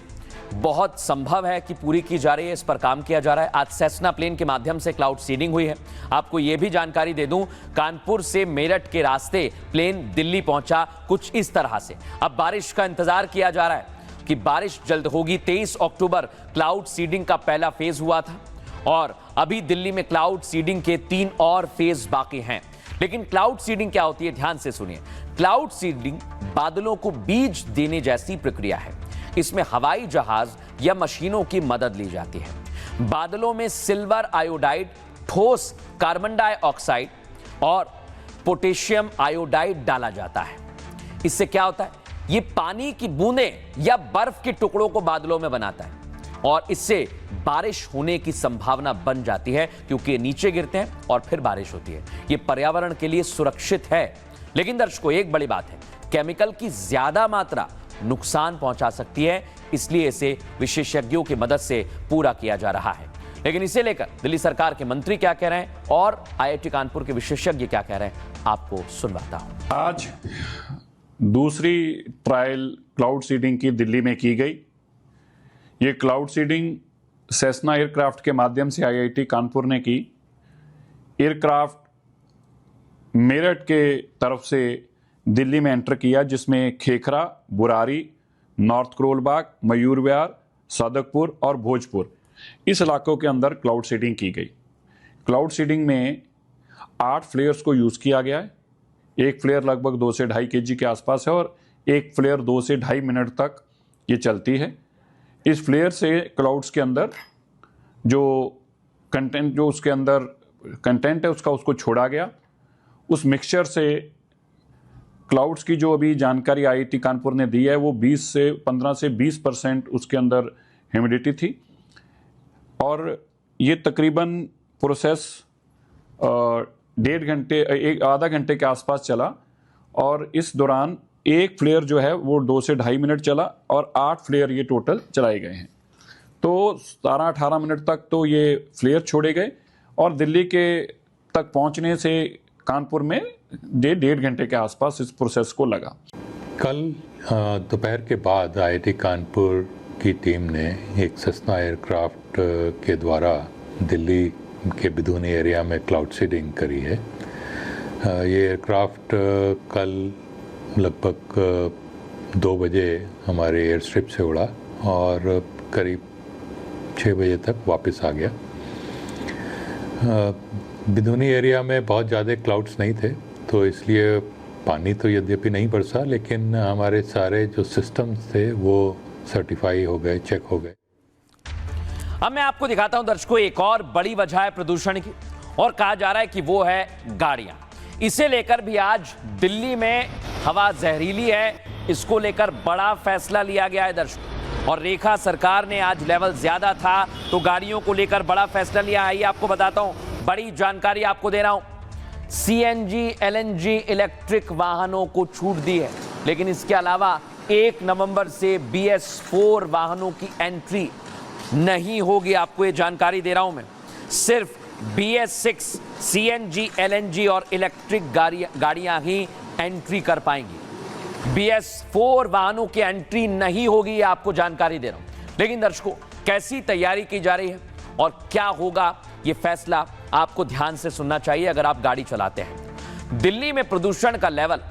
बहुत संभव है कि पूरी की जा रही है, इस पर काम किया जा रहा है। आज सेस्ना प्लेन के माध्यम से क्लाउड सीडिंग हुई है। आपको यह भी जानकारी दे दूं, कानपुर से मेरठ के रास्ते प्लेन दिल्ली पहुंचा कुछ इस तरह से। अब बारिश का इंतजार किया जा रहा है कि बारिश जल्द होगी। 23 अक्टूबर क्लाउड सीडिंग का पहला फेज हुआ था और अभी दिल्ली में क्लाउड सीडिंग के 3 और फेज बाकी हैं। लेकिन क्लाउड सीडिंग क्या होती है, ध्यान से सुनिए। क्लाउड सीडिंग बादलों को बीज देने जैसी प्रक्रिया है। इसमें हवाई जहाज या मशीनों की मदद ली जाती है। बादलों में सिल्वर आयोडाइड, ठोस कार्बन डाइऑक्साइड और पोटेशियम आयोडाइड डाला जाता है। इससे क्या होता है, ये पानी की बूंदें या बर्फ के टुकड़ों को बादलों में बनाता है और इससे बारिश होने की संभावना बन जाती है, क्योंकि ये नीचे गिरते हैं और फिर बारिश होती है। ये पर्यावरण के लिए सुरक्षित है। लेकिन दर्शकों एक बड़ी बात है, केमिकल की ज्यादा मात्रा नुकसान पहुंचा सकती है, इसलिए इसे विशेषज्ञों की मदद से पूरा किया जा रहा है। लेकिन इसे लेकर दिल्ली सरकार के मंत्री क्या कह रहे हैं और IIT कानपुर के विशेषज्ञ क्या कह रहे हैं, आपको सुनवाता हूं। आज दूसरी ट्रायल क्लाउड सीडिंग की दिल्ली में की गई। ये क्लाउड सीडिंग सेस्ना एयरक्राफ्ट के माध्यम से IIT कानपुर ने की। एयरक्राफ्ट मेरठ के तरफ से दिल्ली में एंटर किया, जिसमें खेखरा, बुरारी, नॉर्थ करोलबाग, मयूर विहार, सादकपुर और भोजपुर, इस इलाकों के अंदर क्लाउड सीडिंग की गई। क्लाउड सीडिंग में 8 फ्लेयर्स को यूज़ किया गया है। एक फ्लेयर लगभग 2 से 2.5 kg के आसपास है और एक फ्लेयर 2 से 2.5 मिनट तक ये चलती है। इस फ्लेयर से क्लाउड्स के अंदर जो कंटेंट, जो उसके अंदर कंटेंट है उसको छोड़ा गया। उस मिक्सचर से क्लाउड्स की जो अभी जानकारी IIT कानपुर ने दी है वो 15 से 20% उसके अंदर ह्यूमिडिटी थी और ये तकरीबन प्रोसेस 1.5 घंटे के आसपास चला और इस दौरान एक फ्लेयर जो है वो 2 से 2.5 मिनट चला और 8 फ्लेयर ये टोटल चलाए गए हैं। तो 17-18 मिनट तक तो ये फ्लेयर छोड़े गए और दिल्ली के तक पहुंचने से कानपुर में 1.5 घंटे के आसपास इस प्रोसेस को लगा। कल दोपहर के बाद IIT कानपुर की टीम ने एक सेस्ना एयरक्राफ्ट के द्वारा दिल्ली के बिदूनी एरिया में क्लाउड सीडिंग करी है। ये एयरक्राफ्ट कल लगभग 2 बजे हमारे एयर स्ट्रिप से उड़ा और करीब 6 बजे तक वापस आ गया। बिदूनी एरिया में बहुत ज़्यादा क्लाउड्स नहीं थे, तो इसलिए पानी तो यद्यपि नहीं बरसा, लेकिन हमारे सारे जो सिस्टम्स थे वो सर्टिफाई हो गए, चेक हो गए। अब मैं आपको दिखाता हूं दर्शकों एक और बड़ी वजह है प्रदूषण की, और कहा जा रहा है कि वो है गाड़ियां। इसे लेकर भी आज दिल्ली में हवा जहरीली है, इसको लेकर बड़ा फैसला लिया गया है दर्शकों। और रेखा सरकार ने आज लेवल ज्यादा था तो गाड़ियों को लेकर बड़ा फैसला लिया है। आपको बताता हूं, बड़ी जानकारी आपको दे रहा हूं। सीएनजी, एलएनजी इलेक्ट्रिक वाहनों को छूट दी है, लेकिन इसके अलावा 1 नवंबर से BS4 वाहनों की एंट्री नहीं होगी। आपको ये जानकारी दे रहा हूं मैं। सिर्फ BS6 सीएनजी, एलएनजी और इलेक्ट्रिक गाड़ियां ही एंट्री कर पाएंगी। BS4 वाहनों की एंट्री नहीं होगी, ये आपको जानकारी दे रहा हूं। लेकिन दर्शकों, कैसी तैयारी की जा रही है और क्या होगा, ये फैसला आपको ध्यान से सुनना चाहिए अगर आप गाड़ी चलाते हैं। दिल्ली में प्रदूषण का लेवल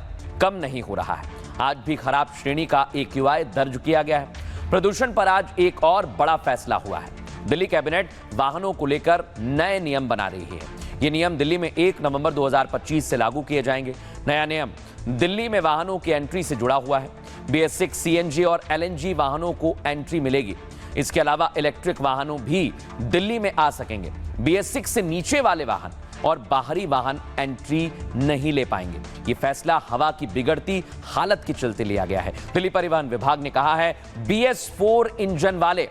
कम नहीं हो रहा है। आज भी खराब श्रेणी का AQI दर्ज किया गया है। प्रदूषण पर आज एक और बड़ा फैसला हुआ है। दिल्ली कैबिनेट वाहनों को लेकर नए नियम बना रही है। ये नियम दिल्ली में 1 नवंबर 2025 से लागू किए जाएंगे। नया नियम दिल्ली में वाहनों की एंट्री से जुड़ा हुआ है। BS6 सीएनजी और एलएनजी वाहनों को एंट्री मिलेगी। इसके अलावा इलेक्ट्रिक वाहनों भी दिल्ली में आ सकेंगे। BS6 से नीचे वाले वाहन और बाहरी वाहन एंट्री नहीं ले पाएंगे। ये फैसला हवा की बिगड़ती हालत के चलते लिया गया है। दिल्ली परिवहन विभाग ने कहा है BS4 इंजन वाले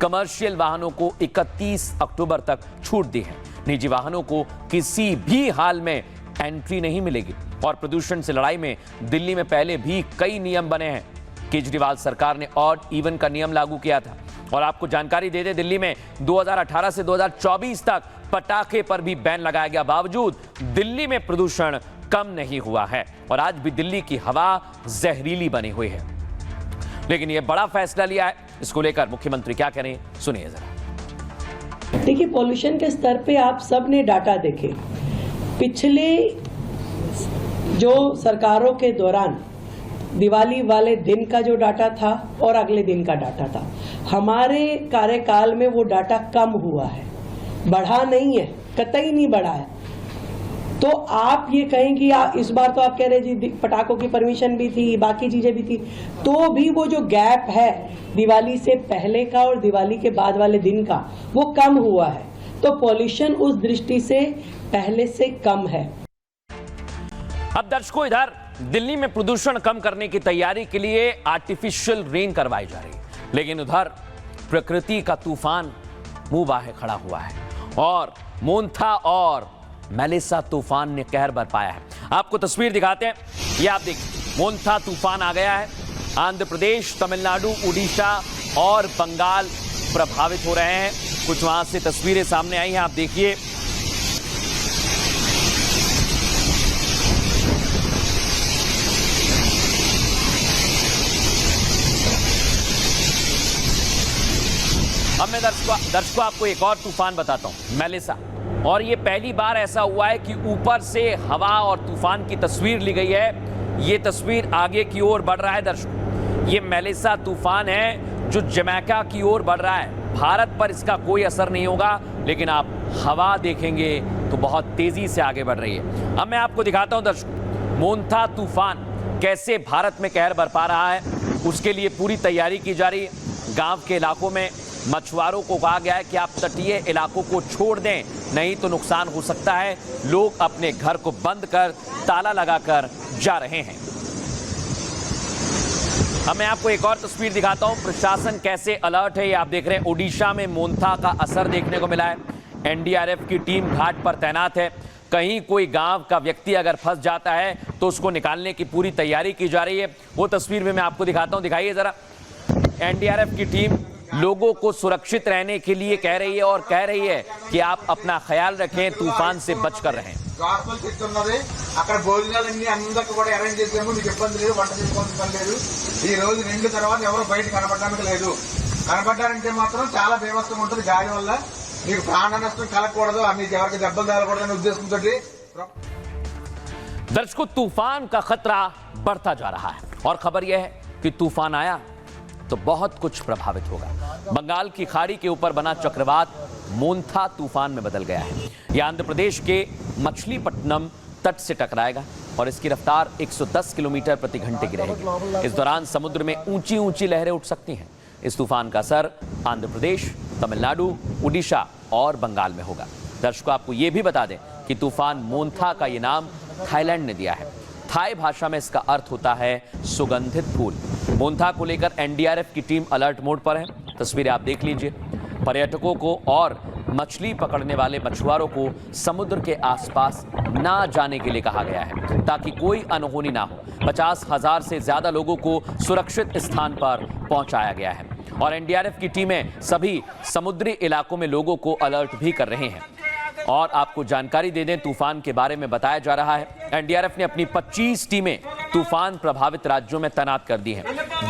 कमर्शियल वाहनों को 31 अक्टूबर तक छूट दी है। निजी वाहनों को किसी भी हाल में एंट्री नहीं मिलेगी। और प्रदूषण से लड़ाई में दिल्ली में पहले भी कई नियम बने हैं। केजरीवाल सरकार ने ऑड इवन का नियम लागू किया था। और आपको जानकारी दे दे, दिल्ली में 2018 से 2024 तक पटाखे पर भी बैन लगाया गया, बावजूद दिल्ली में प्रदूषण कम नहीं हुआ है। और आज भी दिल्ली की हवा जहरीली बनी हुई है। लेकिन यह बड़ा फैसला लिया है, इसको लेकर मुख्यमंत्री क्या कह रहे हैं, सुनिए जरा। देखिए, पॉल्यूशन के स्तर पे आप सब ने डाटा देखे। पिछले जो सरकारों के दौरान दिवाली वाले दिन का जो डाटा था और अगले दिन का डाटा था, हमारे कार्यकाल में वो डाटा कम हुआ है, बढ़ा नहीं है, कतई नहीं बढ़ा है। तो आप ये कहेंगे, इस बार तो आप कह रहे जी पटाखों की परमिशन भी थी, बाकी चीजें भी थी, तो भी वो जो गैप है दिवाली से पहले का और दिवाली के बाद वाले दिन का, वो कम हुआ है। तो पॉल्यूशन उस दृष्टि से पहले से कम है। अब दर्शकों, इधर दिल्ली में प्रदूषण कम करने की तैयारी के लिए आर्टिफिशियल रेन करवाई जा रही है, लेकिन उधर प्रकृति का तूफान मुंह बाहे खड़ा हुआ है और मोन्था और मेलिसा तूफान ने कहर बरपाया है। आपको तस्वीर दिखाते हैं, ये आप देखिए, मोन्था तूफान आ गया है। आंध्र प्रदेश, तमिलनाडु, उड़ीसा और बंगाल प्रभावित हो रहे हैं। कुछ वहां से तस्वीरें सामने आई हैं, आप देखिए। अब मैं दर्शकों आपको एक और तूफान बताता हूं, मेलिसा। और ये पहली बार ऐसा हुआ है कि ऊपर से हवा और तूफान की तस्वीर ली गई है। ये तस्वीर आगे की ओर बढ़ रहा है दर्शकों। ये मेलिसा तूफान है जो जमैका की ओर बढ़ रहा है। भारत पर इसका कोई असर नहीं होगा, लेकिन आप हवा देखेंगे तो बहुत तेजी से आगे बढ़ रही है। अब मैं आपको दिखाता हूं दर्शकों, मोन्था तूफान कैसे भारत में कहर बरपा रहा है। उसके लिए पूरी तैयारी की जा रही है। गांव के इलाकों में मछुआरों को कहा गया है कि आप तटीय इलाकों को छोड़ दें, नहीं तो नुकसान हो सकता है। लोग अपने घर को बंद कर ताला लगाकर जा रहे हैं। अब मैं आपको एक और तस्वीर दिखाता हूं, प्रशासन कैसे अलर्ट है। ये आप देख रहे हैं, ओडिशा में मोन्था का असर देखने को मिला है। एनडीआरएफ की टीम घाट पर तैनात है। कहीं कोई गांव का व्यक्ति अगर फंस जाता है तो उसको निकालने की पूरी तैयारी की जा रही है। वो तस्वीर में मैं आपको दिखाता हूं, दिखाइए जरा। एनडीआरएफ की टीम लोगों को सुरक्षित रहने के लिए कह रही है और कह रही है कि आप अपना ख्याल रखें, तूफान से बचकर रहें। అక్కడ భోజనాలన్నీ అందరికి కూడా అరేంజ్ చేసాము, మీకు ఇబ్బంది లేదు, వంట చేసుకోవాల్సిన పని లేదు. ఈ రోజు నిండు తర్వాత ఎవరు బయట కనబడడానికి లేదు. కనబడ్డారంటే మాత్రం చాలా బీభత్సం ఉంటుంది. గాలి వల్ల మీకు ప్రాణ నష్టం కలగకూడదు, మీకు ఎవరికి దెబ్బలు తగలకూడదనే ఉద్దేశంతో। दर्शकों, तूफान का खतरा बढ़ता जा रहा है और खबर यह है कि तूफान आया तो बहुत कुछ प्रभावित होगा। बंगाल की खाड़ी के ऊपर बना चक्रवात मोन्था तूफान में बदल गया है। यह आंध्र प्रदेश के मछलीपट्टनम तट से टकराएगा और इसकी रफ्तार 110 किलोमीटर प्रति घंटे की रहेगी। इस दौरान समुद्र में ऊंची ऊंची लहरें उठ सकती हैं। इस तूफान का असर आंध्र प्रदेश, तमिलनाडु, उड़ीसा और बंगाल में होगा। दर्शकों, आपको यह भी बता दें कि तूफान मोन्था का ये नाम थाईलैंड ने दिया है। थाई भाषा में इसका अर्थ होता है सुगंधित फूल। मोन्था को लेकर एनडीआरएफ की टीम अलर्ट मोड पर है। तस्वीरें आप देख लीजिए। पर्यटकों को और मछली पकड़ने वाले मछुआरों को समुद्र के आसपास ना जाने के लिए कहा गया है ताकि कोई अनहोनी ना हो। 50,000 से ज्यादा लोगों को सुरक्षित स्थान पर पहुंचाया गया है और एनडीआरएफ की टीमें सभी समुद्री इलाकों में लोगों को अलर्ट भी कर रहे हैं। और आपको जानकारी दे दें, तूफान के बारे में बताया जा रहा है एनडीआरएफ ने अपनी 25 टीमें तूफान प्रभावित राज्यों में तैनात कर दी हैं।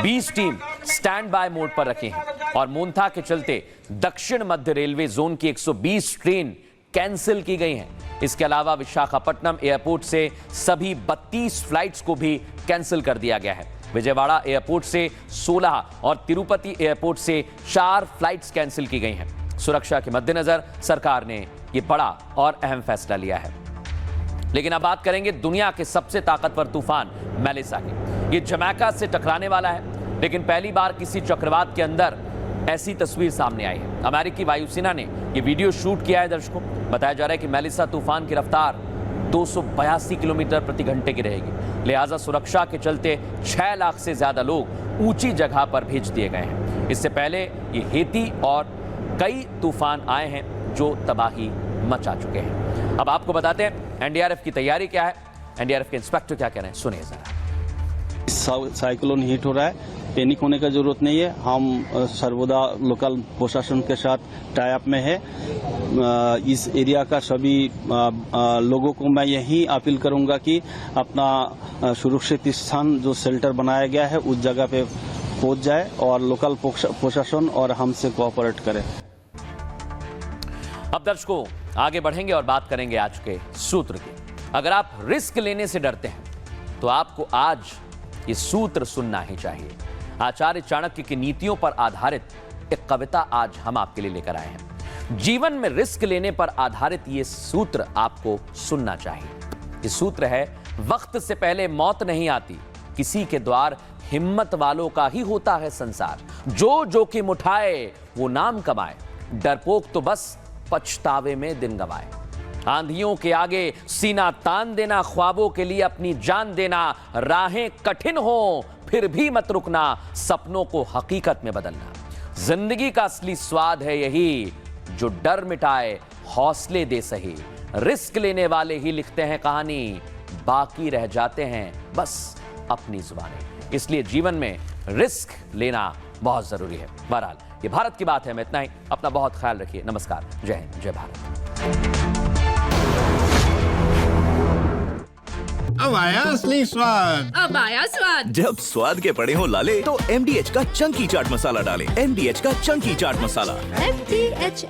20 टीम स्टैंड बाय मोड पर रखी हैं और मोन्था के चलते दक्षिण मध्य रेलवे जोन की 120 ट्रेन कैंसिल की गई हैं। इसके अलावा विशाखापट्टनम एयरपोर्ट से सभी 32 फ्लाइट्स को भी कैंसिल कर दिया गया है। विजयवाड़ा एयरपोर्ट से 16 और तिरुपति एयरपोर्ट से 4 फ्लाइट्स कैंसिल की गई हैं। सुरक्षा के मद्देनजर सरकार ने यह बड़ा और अहम फैसला लिया है। लेकिन अब बात करेंगे दुनिया के सबसे ताकतवर तूफान मेलिसा की। ये जमैका से टकराने वाला है, लेकिन पहली बार किसी चक्रवात के अंदर ऐसी तस्वीर सामने आई है। अमेरिकी वायुसेना ने यह वीडियो शूट किया है। दर्शकों, बताया जा रहा है कि मेलिसा तूफान की रफ्तार 282 किलोमीटर प्रति घंटे की रहेगी। लिहाजा सुरक्षा के चलते 6 लाख से ज्यादा लोग ऊंची जगह पर भेज दिए गए हैं। इससे पहले ये हेती और कई तूफान आए हैं जो तबाही मचा चुके हैं। अब आपको बताते हैं एनडीआरएफ की तैयारी क्या है। एनडीआरएफ के इंस्पेक्टर क्या कह रहे हैं, सुनिए जरा। साइक्लोन हिट हो रहा है, पैनिक होने का जरूरत नहीं है। हम सर्वदा लोकल प्रशासन के साथ टाई अप में है। इस एरिया का सभी लोगों को मैं यही अपील करूंगा कि अपना सुरक्षित स्थान जो शेल्टर बनाया गया है उस जगह पे पहुंच जाए और लोकल प्रशासन और हमसे कोऑपरेट करे। अब दर्शकों, आगे बढ़ेंगे और बात करेंगे आज के सूत्र की। अगर आप रिस्क लेने से डरते हैं तो आपको आज ये सूत्र सुनना ही चाहिए। आचार्य चाणक्य की नीतियों पर आधारित एक कविता आज हम आपके लिए लेकर आए हैं। जीवन में रिस्क लेने पर आधारित ये सूत्र आपको सुनना चाहिए। ये सूत्र है, वक्त से पहले मौत नहीं आती, किसी के द्वार हिम्मत वालों का ही होता है संसार। जो जोखिम उठाए वो नाम कमाए, डरपोक तो बस पछतावे में दिन गवाए। आंधियों के आगे सीना तान देना, ख्वाबों के लिए अपनी जान देना। राहें कठिन हो फिर भी मत रुकना, सपनों को हकीकत में बदलना। जिंदगी का असली स्वाद है यही, जो डर मिटाए हौसले दे सही। रिस्क लेने वाले ही लिखते हैं कहानी, बाकी रह जाते हैं बस अपनी जुबानें। इसलिए जीवन में रिस्क लेना बहुत जरूरी है। बहरहाल ये भारत की बात है। मैं इतना ही, अपना बहुत ख्याल रखिए। नमस्कार, जय हिंद, जय भारत। अब आया असली स्वाद। अब आया स्वाद। जब स्वाद के पड़े हो लाले तो MDH का चंकी चाट मसाला डालें। MDH का चंकी चाट मसाला। MDH